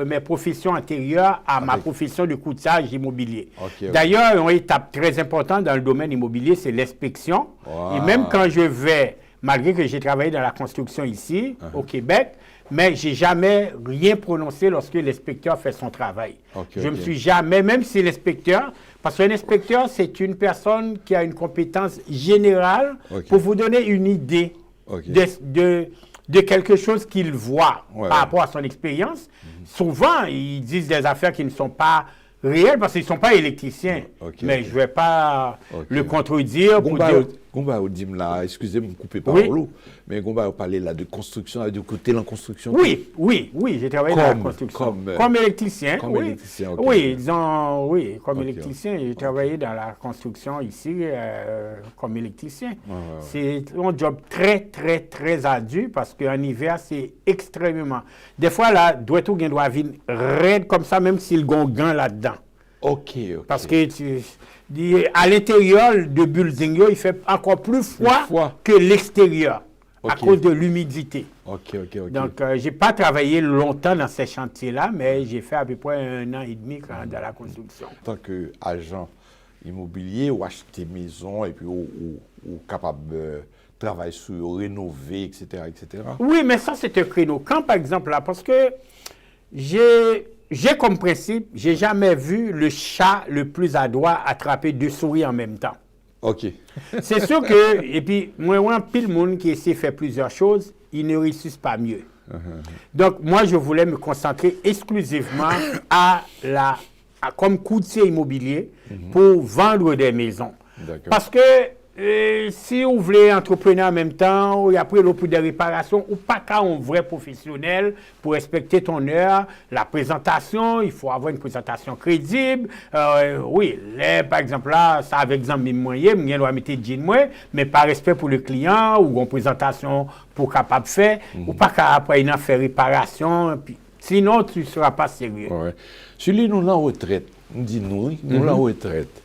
mes professions antérieures à ma profession de courtage immobilier. D'ailleurs, une étape très importante dans le domaine immobilier, c'est l'inspection. Et même quand je vais, malgré que j'ai travaillé dans la construction ici, au Québec, mais je n'ai jamais rien prononcé lorsque l'inspecteur fait son travail. Je ne me suis jamais, même si l'inspecteur, parce qu'un inspecteur, c'est une personne qui a une compétence générale pour vous donner une idée de quelque chose qu'il voit par rapport à son expérience. Souvent, ils disent des affaires qui ne sont pas réelles parce qu'ils ne sont pas électriciens. Mais je ne vais pas le contredire pour dire... Excusez-moi de me couper parole, mais on va parler là de construction, de côté la construction. Oui, j'ai travaillé dans la construction. Comme électricien, comme électricien, j'ai travaillé dans la construction ici comme électricien. C'est un job très, très, très ardu parce qu'en hiver, c'est extrêmement... Des fois, là, doit venir raide comme ça, même s'il y a un gant là-dedans. Parce que à l'intérieur de building, il fait encore plus froid que l'extérieur à cause de l'humidité. Donc, je n'ai pas travaillé longtemps dans ces chantiers-là, mais j'ai fait à peu près 1 an et demi dans la construction. En tant qu'agent immobilier, ou acheter maison et puis ou capable de travailler sur rénover, etc., etc. Oui, mais ça, c'est un créneau. Quand, par exemple, là, parce que j'ai comme principe, j'ai jamais vu le chat le plus adroit attraper 2 souris en même temps. C'est sûr que, et puis, moi, pile monde qui essaie de faire plusieurs choses, ils ne réussissent pas mieux. Donc, moi, je voulais me concentrer exclusivement comme courtier immobilier pour vendre des maisons. Parce que si vous voulez entreprendre en même temps, et après l'autre pour des réparations, ou pas qu'un vrai professionnel pour respecter ton heure, la présentation, il faut avoir une présentation crédible. Par exemple, là, ça avec exemple moyen, je dois mettre jean moi, mais par respect pour le client, ou une présentation pour capable de faire, ou pas qu'après il en fait réparation, puis, sinon tu ne seras pas sérieux. Celui nous la retraite, on dit nous la retraite.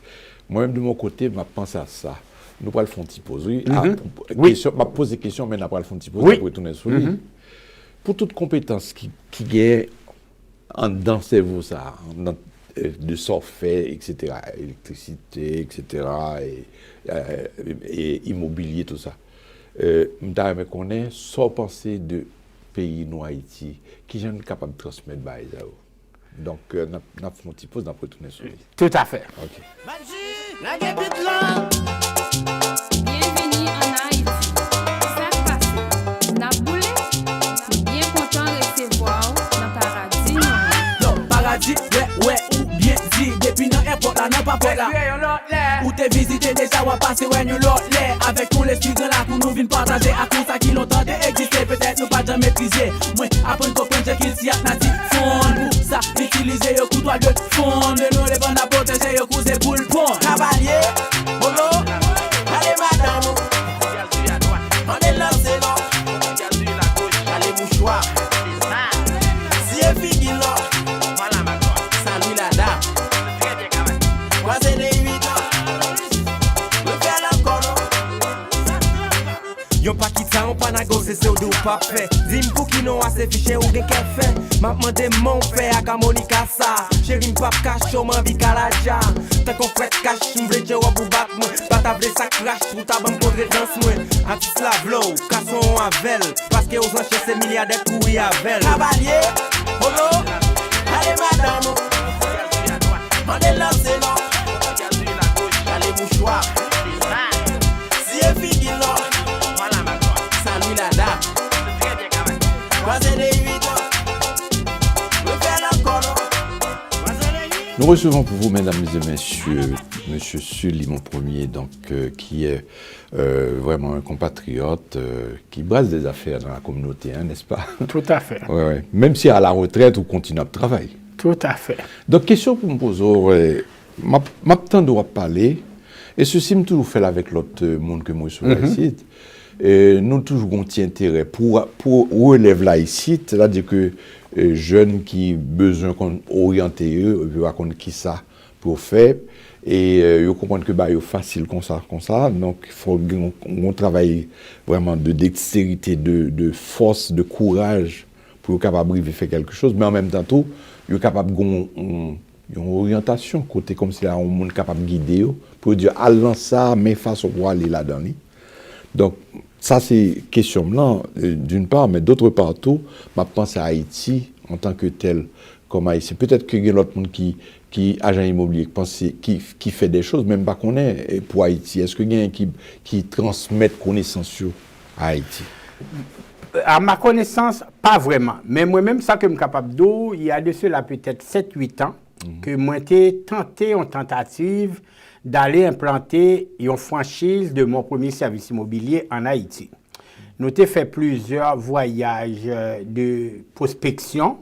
Moi-même de mon côté, je pense à ça. Nous allons faire un petit pause. Je vais poser des questions, mais nous allons faire un petit pause pour retourner sur lui. Pour toute compétence qui est dans ce cerveau, de software, etc., électricité, etc., et immobilier, tout ça, je me connais sans penser de pays nous Haïti qui sont capables de transmettre ça. Donc, nous allons faire un petit pause, nous allons retourner sur lui. Tout à fait. Bienvenue en Haïti. Ça passe. Naboulé, bien content de recevoir dans paradis. Non, paradis, ouais, ou bien dit. Depuis non airport là, non pas pour là. Ou t'es visité déjà, ou passé, ouais, nous l'autre avec tout l'esprit de là, pour nous venir partager à tout ça qui longtemps d'exister. Peut-être nous pas jamais maîtriser. Moi, après comprendre qu'il s'y a nati fond. Pour ça, utiliser le couteau de fond. De nous les bandes à protéger, le coup c'est pour le pont. Cavalier, bolo. Allez madame, on est lancé là. Allez mouchoir, si elle finit là. nego c'est ce ou pas fait. Dis-moi pour qui non assez fiché ou de qu'elle fait. M'a demandé mon père à Monica ça. Chérie m'pap cache au m'en vie calaja. Tant qu'on fait cache m'vle dire ou pour battre moi. Pas table ça crash pour ta bande contre danse moi. Anti slavlo, casson avel. Parce que aux enchères c'est milliardaires courir avec. Cavalier, polo, allez madame. Mandez lancer non. Allez mouchoir. Si elle finit non. Voilà ma gloire. Salut la dame. Très bien quand même. Croisez les 8 ans. Me faire encore non. Nous recevons pour vous, mesdames et messieurs, Monsieur Sully, mon premier, donc, qui est vraiment un compatriote, qui brasse des affaires dans la communauté, hein, n'est-ce pas? Tout à fait. Ouais. Même si à la retraite, on continue à travailler. Tout à fait. Donc, question pour me poser, ma doit parler, et ceci me toujours fait avec l'autre monde que moi sur ici. Et nous toujours un petit intérêt pour relève là ici, c'est-à-dire que jeunes qui besoin qu'on oriente eux, raconter qui ça pour faire, et ils comprennent que bah c'est facile comme ça, donc il faut qu'on travaille vraiment de dextérité, de force, de courage pour être capable de faire quelque chose, mais en même temps tout, ils sont capables une orientation côté comme si là on monde capable de guider pour dire allons ça mais façon pour aller là-dedans. Donc ça c'est question là d'une part, mais d'autre part tout, ma pense à Haïti en tant que tel comme Haïti. Peut-être qu'il y a l'autre monde qui agent immobilier qui fait des choses même pas qu'on est pour Haïti. Est-ce qu'il y a un qui transmet connaissance sur Haïti? À ma connaissance, pas vraiment. Mais moi-même, ça que je suis capable d'eau, il y a de cela peut-être 7-8 ans, que moi j'ai tenté en tentative d'aller implanter une franchise de mon premier service immobilier en Haïti. Nous avons fait plusieurs voyages de prospection.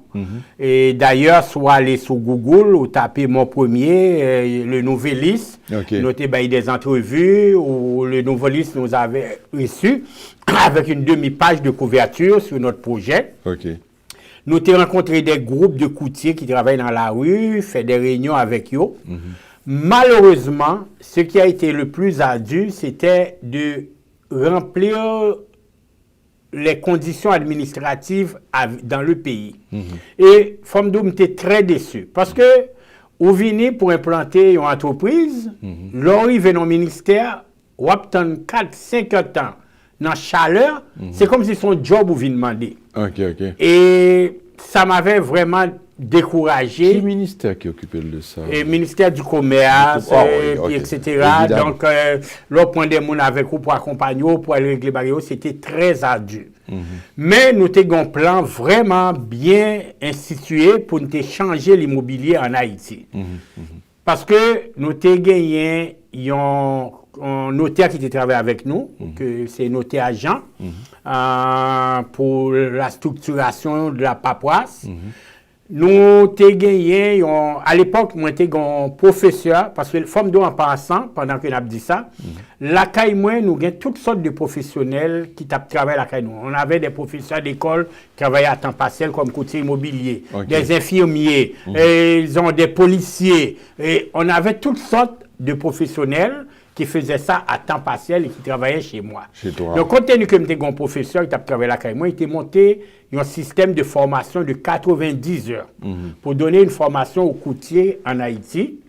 Et d'ailleurs, soit aller sur Google ou taper mon premier, le Nouvelis. Okay. Nous avons des entrevues où le Nouvelis nous avait reçu avec une demi-page de couverture sur notre projet. Okay. Nous avons rencontré des groupes de courtiers qui travaillent dans la rue, fait des réunions avec eux. Malheureusement, ce qui a été le plus ardu, c'était de remplir les conditions administratives dans le pays. Et Fomdoum était très déçu parce que vous venez pour implanter une entreprise, l'arrivée dans le ministère, vous obtenez 4-5 ans dans la chaleur, c'est comme si son job vous venez demander. Et ça m'avait vraiment découragé. Quel ministère qui occupait de ça? Le ministère du Commerce, etc. Évidemment. Donc, le point des gens avec vous pour accompagner, pour aller régler les barrières, c'était très ardu. Mais nous avons un plan vraiment bien institué pour nous changer l'immobilier en Haïti. Parce que nous avons gagné un notaire qui travaille avec nous, que c'est notaire agent, pour la structuration de la paperasse. Nous avons gagné, à l'époque, moi j'étais un professeur, parce que les femmes en passant, pendant que nous avons dit ça, la caille, moi, nous avons toutes sortes de professionnels qui travaillent la caille. On avait des professeurs d'école qui travaillaient à temps partiel comme courtier immobilier, des infirmiers, ils ont des policiers, et on avait toutes sortes de professionnels qui faisaient ça à temps partiel et qui travaillaient chez moi. Donc, compte tenu que j'étais un professeur qui travaillait la caille, moi, il était monté un système de formation de 90 heures pour donner une formation aux courtiers en Haïti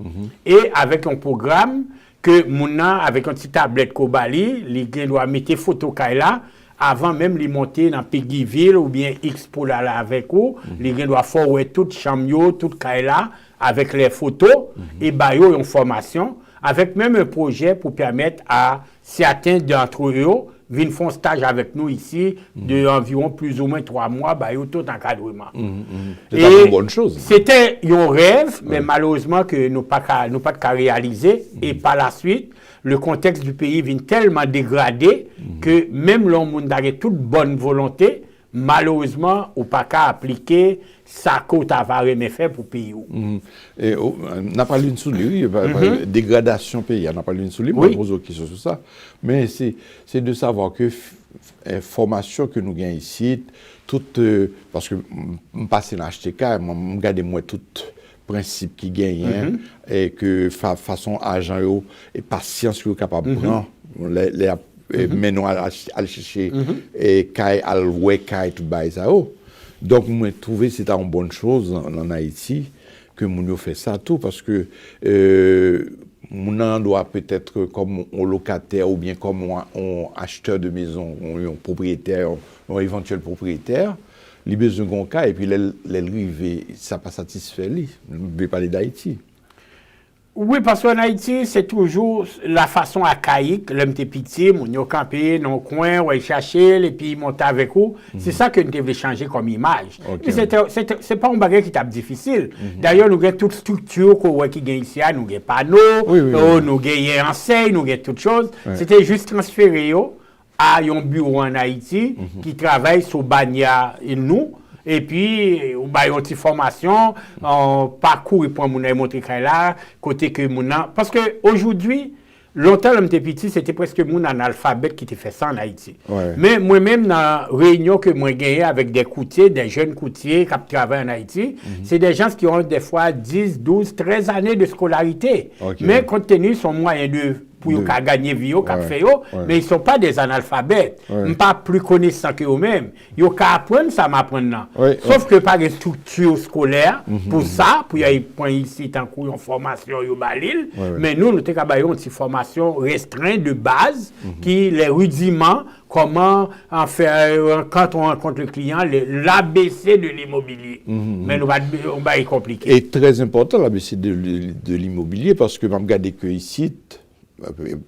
et avec un programme que Mouna, avec un petit tablette Kobali, les gens doivent mettre photo là avant même les monter dans Péguiville ou bien Expo là avec eux, les gens doivent forwarder toute chamio, toute Kaila avec les photos et bailler une formation avec même un projet pour permettre à certains d'entre eux viennent faire un stage avec nous ici d'environ plus ou moins 3 mois, bah, tout encadrement. C'est une bonne chose. C'était un rêve, mais malheureusement que nous pas qu'à réaliser. Et par la suite, le contexte du pays vient tellement dégradé que même l'homme a toute bonne volonté, malheureusement, ou pas qu'à appliquer sa côte à varier fait pour payer. Et on n'a pas l'une sous lui, dégradation pays, on n'a pas l'une sous lui, qui sont sur ça. Mais c'est de savoir que formation que nous gagnons ici, toute, parce que je passe dans HTK, je regarde moi tout principe qui gagne, et que façon agent et patience que capable de prendre, mais non à chercher et kay al ouais kay tout bail ça. Donc moi trouvé c'est une bonne chose en Haïti que moun yo fait ça tout parce que moun doit peut-être comme un locataire ou bien comme un acheteur de maison, un propriétaire, un éventuel propriétaire, il besoin d'un cas et puis l'arrivée ça pas satisfait lui. Je vais parler d'Haïti. Oui, parce qu'en Haïti, c'est toujours la façon archaïque. L'homme t'es pitié, mon yo campé dans le coin, ou chercher, et puis monter avec vous. C'est ça que nous devons changer comme image. Okay. C'est pas un bagage qui est difficile. D'ailleurs, nous avons toute structure qui gagne ici, nous avons panneaux, nous avons enseigne, nous avons toutes choses. C'était juste transférer à un bureau en Haïti qui travaille sur Bania et nous. Et puis, on a une petite formation, on parcourt pour nous montrer là, côté que nous parce que aujourd'hui, longtemps, l'homme petit, c'était presque mon analphabète qui te fait ça en Haïti. Ouais. Mais moi-même, dans la réunion que moi j'ai avec des coutiers, des jeunes coutiers qui travaillent en Haïti, c'est des gens qui ont des fois 10, 12, 13 années de scolarité. Okay. Mais compte tenu de son moyen de pour gagner vie, mais ils ne sont pas des analphabètes. Ils ne sont pas plus connaissants que eux-mêmes. Ils apprennent ça, m'apprennent. Sauf que par une structure scolaire, pour ça, pour y aller ici, tant qu'il y a une formation, mais nous, nous avons une formation restreinte de base, qui les rudiments, comment en faire, quand on rencontre le client, l'ABC de l'immobilier. Mais on va y compliquer. Et très important, l'ABC de l'immobilier, parce que je regarde que ici,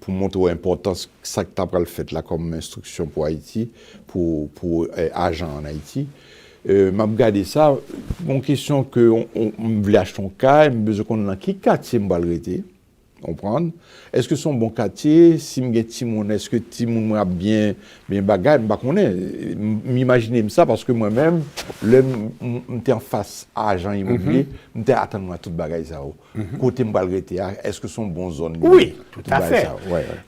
pour montrer l'importance que ça que tu as fait là comme instruction pour Haïti, pour agents en Haïti. Je regarde ça, une question que on voulait acheter un cas, je besoin qu'on a qui quartier me balrete, comprendre. Est-ce que son bon quartier, si me Timon, est-ce que Timon a bien bagage, me pas connaît. M'imaginer ça parce que moi-même, j'étais en face à agent immobilier, j'étais attendre tout bagage ça. Côté me balrete, est-ce que son bon zone? Oui, tout à fait.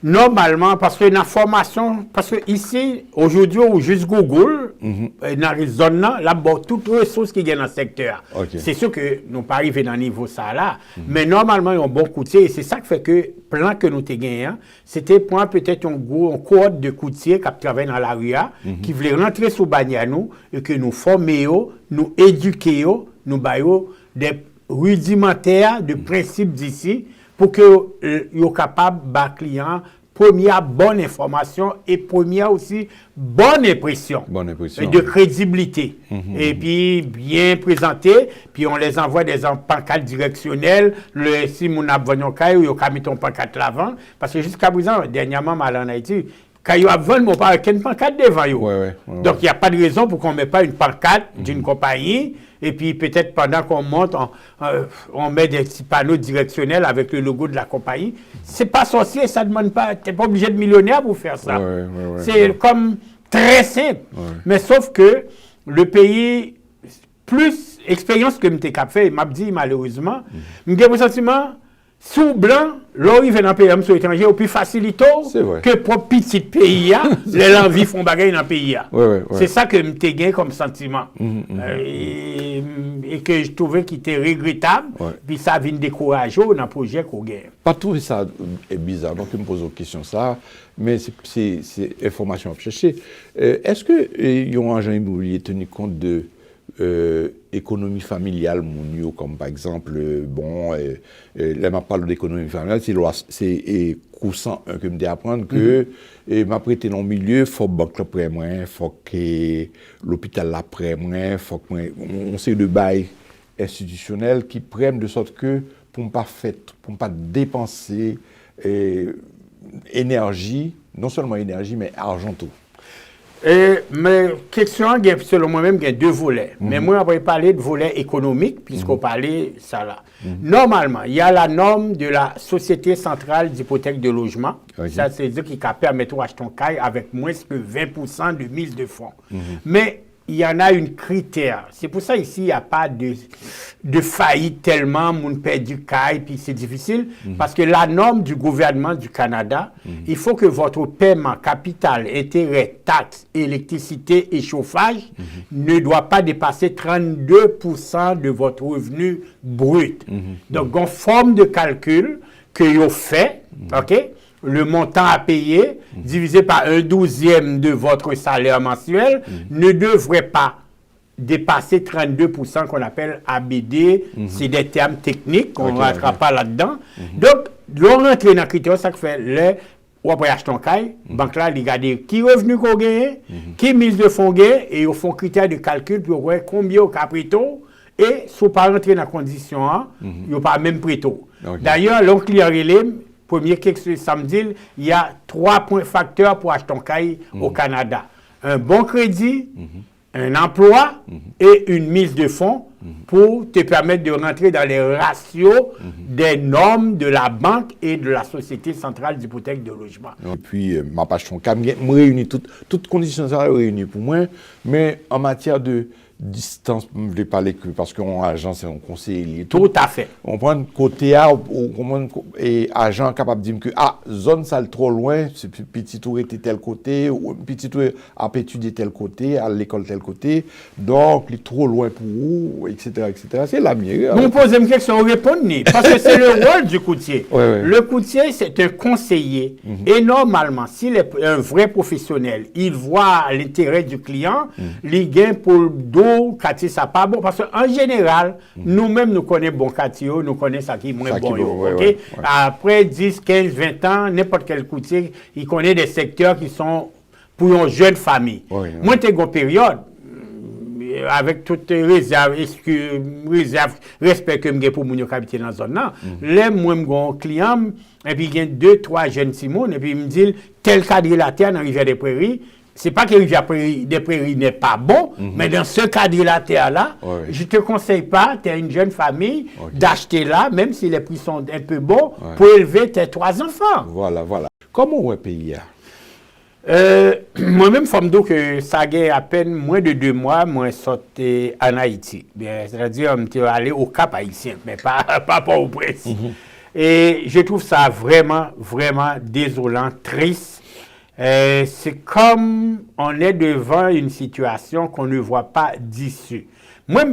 Normalement, parce que dans la formation, parce que ici, aujourd'hui, ou juste Google, dans les zones là, là, toutes les ressources qui viennent dans le secteur. C'est sûr que nous pas arriver dans le niveau ça là, mais normalement, ils ont bon coûtier et c'est ça qui fait que plan que nous avons gagné, c'était pour peut-être un cohorte de courtiers qui travaillent dans la rue, qui voulaient rentrer sous Bagnanou et que nous formions, nous éduquions, nous baillons des rudimentaires de principes d'ici pour que soient capables de clients première bonne information et première aussi bonne impression de crédibilité. Et puis bien présenté, puis on les envoie des pancartes directionnelles, si mon abonnement caille ou mis ton pancarte l'avant parce que jusqu'à présent dernièrement mal en Haïti quand il y a besoin de pas une pancarte devant donc il n'y a pas de raison pour qu'on ne mette pas une pancarte d'une compagnie et puis peut-être pendant qu'on monte on met des petits panneaux directionnels avec le logo de la compagnie. C'est pas sorcier, ça demande pas, tu n'es pas obligé de millionnaire pour faire ça. C'est comme très simple. Mais sauf que le pays, plus expérience que je cap fait, il m'a dit malheureusement, j'ai le sentiment sous blanc, l'arrivée dans le pays sur l'étranger est plus facilité que pour petit pays, les envies font bagaille dans le pays. C'est ça que je gagné comme sentiment. Et que je trouvais qu'il était regrettable, puis ça vient décourager dans le projet qu'on gagne. Pas trouver ça bizarre, donc je me pose une question ça, mais c'est information à chercher. Est-ce que les agents immobiliers tenu compte de économie familiale monio comme par exemple là m'a parlé d'économie familiale c'est coursant que me apprendre que m'a prêté dans le milieu faut banque après moi faut que l'hôpital après moi faut que on sait de bail institutionnel qui prennent de sorte que pour pas dépenser énergie, non seulement énergie mais argent tout. Mais question, selon moi-même, il y a deux volets. Mais moi, on va parler de volet économique, puisqu'on parlait de ça là. Normalement, il y a la norme de la Société centrale d'hypothèque de logement. Ça, c'est dire qui permet d'acheter un caille avec moins que 20% de mise de fonds. Mais il y en a une critère. C'est pour ça ici, il n'y a pas de faillite tellement, on perd du caille, puis c'est difficile. Parce que la norme du gouvernement du Canada, il faut que votre paiement capital, intérêt, taxes, électricité et chauffage ne doit pas dépasser 32% de votre revenu brut. Donc, une forme de calcul que vous fait, OK? le montant à payer, divisé par 1/12 de votre salaire mensuel, ne devrait pas dépasser 32% qu'on appelle ABD. C'est des termes techniques qu'on ne rentrera pas là-dedans. Donc, l'on rentre dans le critère, ça fait ou après acheter un caille, banque là, il regarde qui revenu qu'on gagne, qui mise de fonds gagne, et au fond critère de calcul pour voir combien au capitaux, et si vous pas rentrer dans la condition, il n'y a pas même préto. D'ailleurs, l'on client relève, premier quelque samedi, il y a 3 points facteurs pour acheter un caille au Canada. Un bon crédit, un emploi et une mise de fonds pour te permettre de rentrer dans les ratios des normes de la banque et de la Société centrale d'hypothèque de logement. Et puis, ma page son cam, je réunis toutes conditions réunies pour moi, mais en matière de distance, je ne vais pas parler que parce qu'on agent, c'est un conseiller. Tout à fait. On prend un côté A, et agent capable de dire que zone ça trop loin, c'est petit tour était tel côté, ou petit tour a étudié tel côté, à l'école tel côté, donc il est trop loin pour vous, etc. etc. C'est la mienne. Vous me posez une question, on répond ni, parce que c'est le rôle du courtier. Ouais. Le courtier, c'est un conseiller. Et normalement, s'il est un vrai professionnel, il voit l'intérêt du client, il gagne pour dos, quartier, ça pas bon. Parce qu'en général, nous-mêmes, nous connaissons bon quartier, nous connaissons ça qui est moins bon. Après 10, 15, 20 ans, n'importe quel courtier, il connaît des secteurs qui sont pour une jeune famille. Moi, j'ai une période, avec toutes les réserves, respect que j'ai pour mon habiter dans la zone là, là, moi, j'ai un client, et puis il y a 2, 3 jeunes Simon, et puis il me dit, tel quadrilatère dans la rivière des Prairies, c'est pas que la rivière des Prairies n'est pas bon, mais dans ce quadrilatère-là, je te conseille pas, tu as une jeune famille, d'acheter là, même si les prix sont un peu bons, pour élever tes 3 enfants. Voilà. Comment on va payer? Moi-même, je me dis que ça a à peine moins de 2 mois, moi, sorti en Haïti. C'est-à-dire, je suis allé au Cap haïtien, mais pas au Prince. Et je trouve ça vraiment, vraiment désolant, triste. C'est comme on est devant une situation qu'on ne voit pas d'issue. Moi,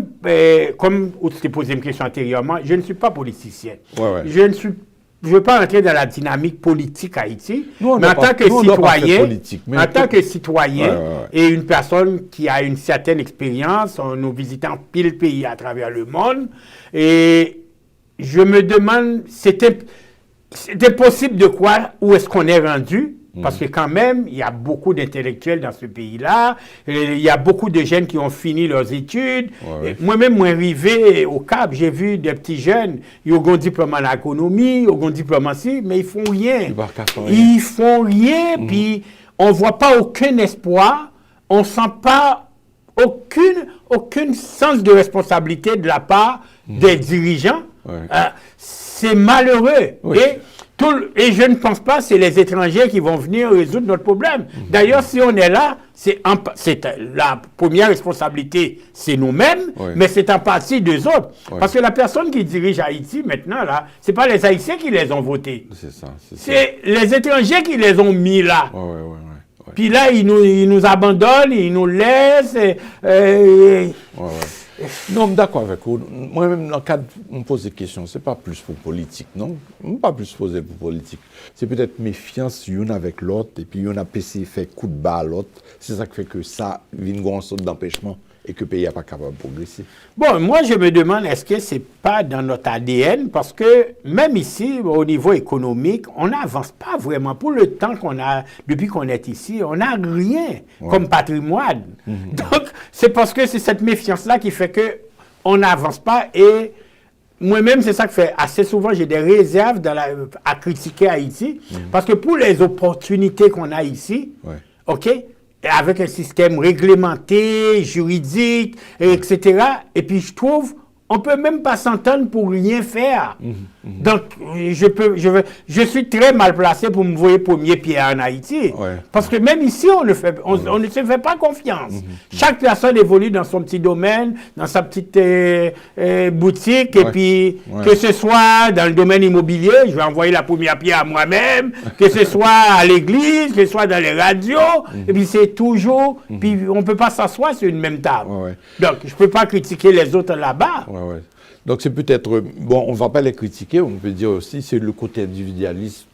comme tu t'es posé une question antérieurement, je ne suis pas politicien. Je ne veux pas entrer dans la dynamique politique Haïti, mais en tant que citoyen, et une personne qui a une certaine expérience, nous visitant pile pays à travers le monde, et je me demande, c'était possible de quoi, où est-ce qu'on est rendu? Parce que quand même, il y a beaucoup d'intellectuels dans ce pays-là. Il y a beaucoup de jeunes qui ont fini leurs études. Moi-même, moi, arrivé au Cap, j'ai vu des petits jeunes, ils ont un diplôme en économie, ils ont un diplôme ici, mais ils font rien. Ils font rien, puis on voit pas aucun espoir, on sent pas aucun sens de responsabilité de la part des dirigeants. C'est malheureux. Et je ne pense pas que c'est les étrangers qui vont venir résoudre notre problème. D'ailleurs, si on est là, c'est la première responsabilité, c'est nous-mêmes, mais c'est en partie des autres. Parce que la personne qui dirige Haïti maintenant, là, ce n'est pas les Haïtiens qui les ont votés. C'est les étrangers qui les ont mis là. Puis là, ils nous abandonnent, ils nous laissent. Non, d'accord avec vous. Moi-même, dans le cadre, on me pose des questions, ce n'est pas plus pour politique, non? Pas plus posé pour politique. C'est peut-être méfiance l'une avec l'autre, et puis on a PC fait coup de bas à l'autre. C'est ça qui fait que ça vient une sorte d'empêchement et que le pays n'est pas capable de progresser. Bon, moi, je me demande, est-ce que ce n'est pas dans notre ADN? Parce que même ici, au niveau économique, on n'avance pas vraiment. Pour le temps qu'on a, depuis qu'on est ici, on n'a rien comme patrimoine. Donc, c'est parce que c'est cette méfiance-là qui fait qu'on n'avance pas. Et moi-même, c'est ça que fait assez souvent, j'ai des réserves à critiquer Haïti. Parce que pour les opportunités qu'on a ici, avec un système réglementé, juridique, etc. Et puis je trouve, on ne peut même pas s'entendre pour rien faire. Donc, je suis très mal placé pour me voir premier pied en Haïti. Parce que même ici, on ne se fait pas confiance. Chaque personne évolue dans son petit domaine, dans sa petite boutique, et puis que ce soit dans le domaine immobilier, je vais envoyer la première pierre à moi-même, que ce soit à l'église, que ce soit dans les radios, et puis c'est toujours, puis on ne peut pas s'asseoir sur une même table. Donc, je ne peux pas critiquer les autres là-bas. Donc c'est peut-être, bon, on ne va pas les critiquer, on peut dire aussi, c'est le côté individualiste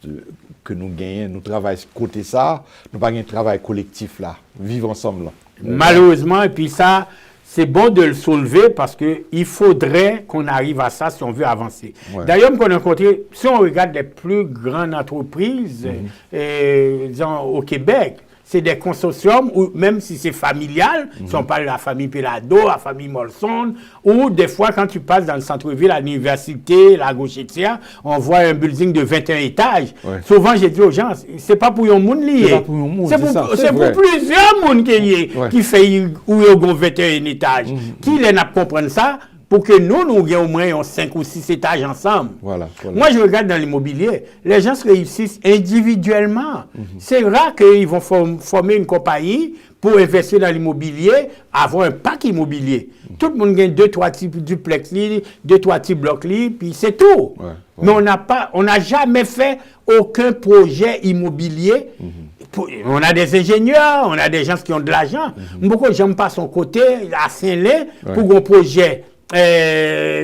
que nous gagnons, nous travaillons côté ça, nous pas un travail collectif là, vivre ensemble là. Malheureusement, et puis ça, c'est bon de le soulever parce qu'il faudrait qu'on arrive à ça si on veut avancer. Ouais. D'ailleurs, on a rencontré, si on regarde les plus grandes entreprises disons, au Québec, c'est des consortiums, ou même si c'est familial, si on parle de la famille Pelado, la famille Molson, ou des fois, quand tu passes dans le centre-ville, à l'université, la Gauchetière, on voit un building de 21 étages. Ouais. Souvent, j'ai dit aux gens, c'est pas pour un monde lié. C'est pas pour un monde, C'est c'est ça, pour, c'est pour vrai. plusieurs mondes qui Ouais. qui fait où il y a 21 étages. Qui les n'a comprendre ça pour que nous ayons au moins 5 ou 6 étages ensemble. Voilà. Moi, je regarde dans l'immobilier, les gens se réussissent individuellement. C'est rare qu'ils vont former une compagnie pour investir dans l'immobilier, avoir un parc immobilier. Tout le monde gagne 2-3 types duplex, 2-3 types blocs, puis c'est tout. Ouais. Mais on n'a jamais fait aucun projet immobilier. On a des ingénieurs, on a des gens qui ont de l'argent. Beaucoup de gens passent son côté à Saint-Lin pour un projet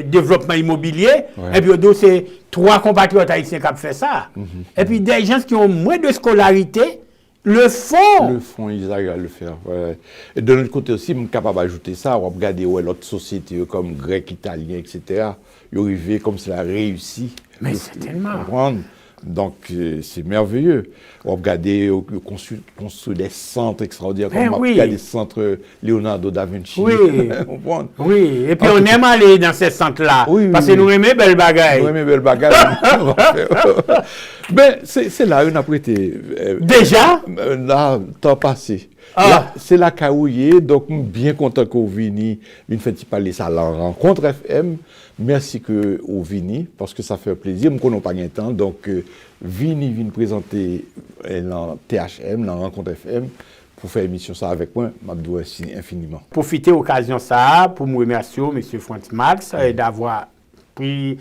développement immobilier. Ouais. Et puis, c'est 3 compatriotes haïtiens qui ont fait ça. Et puis, des gens qui ont moins de scolarité le font. Le fond, ils arrivent à le faire. Ouais. Et de l'autre côté aussi, je suis capable d'ajouter ça. On va regarder l'autre société comme grec, italien, etc. Ils arrivent comme ça a réussi. Mais certainement. Comprendre. Donc, c'est merveilleux. On va regarder, construire des centres extraordinaires, Ben comme on oui. regarde des centres Leonardo da Vinci. Oui. Comprendre. Oui, et puis En on tout aime aller dans ces centres-là. Oui, parce oui, que nous oui. aimons belle bagaille. Oui, mais belle bagarre. on va faire. Ben, c'est là, on a prêté. Déjà? Là, temps passé. Ah. Là, c'est la caouillée, donc bien content que vous veniez. Une fois que tu parlais ça, la rencontre FM. Merci que vous veniez, parce que ça fait plaisir. Nous n'avons pas de temps, donc vini présenter la THM, la rencontre FM, pour faire émission ça avec moi. Je merci infiniment. Profiter de l'occasion ça pour me remercier M. Franz Max d'avoir pris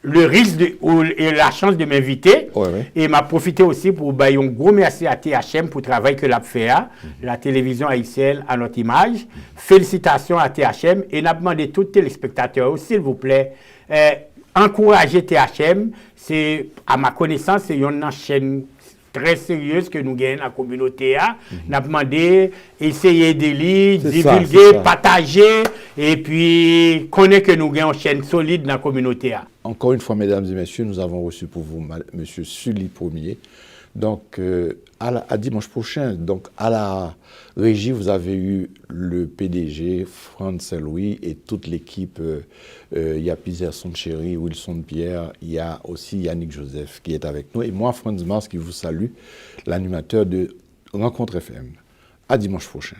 le risque et la chance de m'inviter. Ouais, ouais. Et m'a profité aussi pour un gros merci à THM pour le travail que l'a fait, la télévision haïtienne à notre image. Félicitations à THM et n'a demandé tous les téléspectateurs, s'il vous plaît, encourager THM. C'est, à ma connaissance, c'est une chaîne très sérieuse que nous gagnons dans la communauté. N'a demandé essayer de lire, C'est ça, divulguer, c'est ça. partager et puis connaître que nous gagnons une chaîne solide dans la communauté. Encore une fois, mesdames et messieurs, nous avons reçu pour vous M. Sully Premier. Donc, à dimanche prochain, donc à la régie, vous avez eu le PDG, Franz Saint-Louis, et toute l'équipe. Il y a Pizer Soncheri, Wilson Pierre, il y a aussi Yannick Joseph qui est avec nous. Et moi, Franz Mars, qui vous salue, l'animateur de Rencontre FM. À dimanche prochain.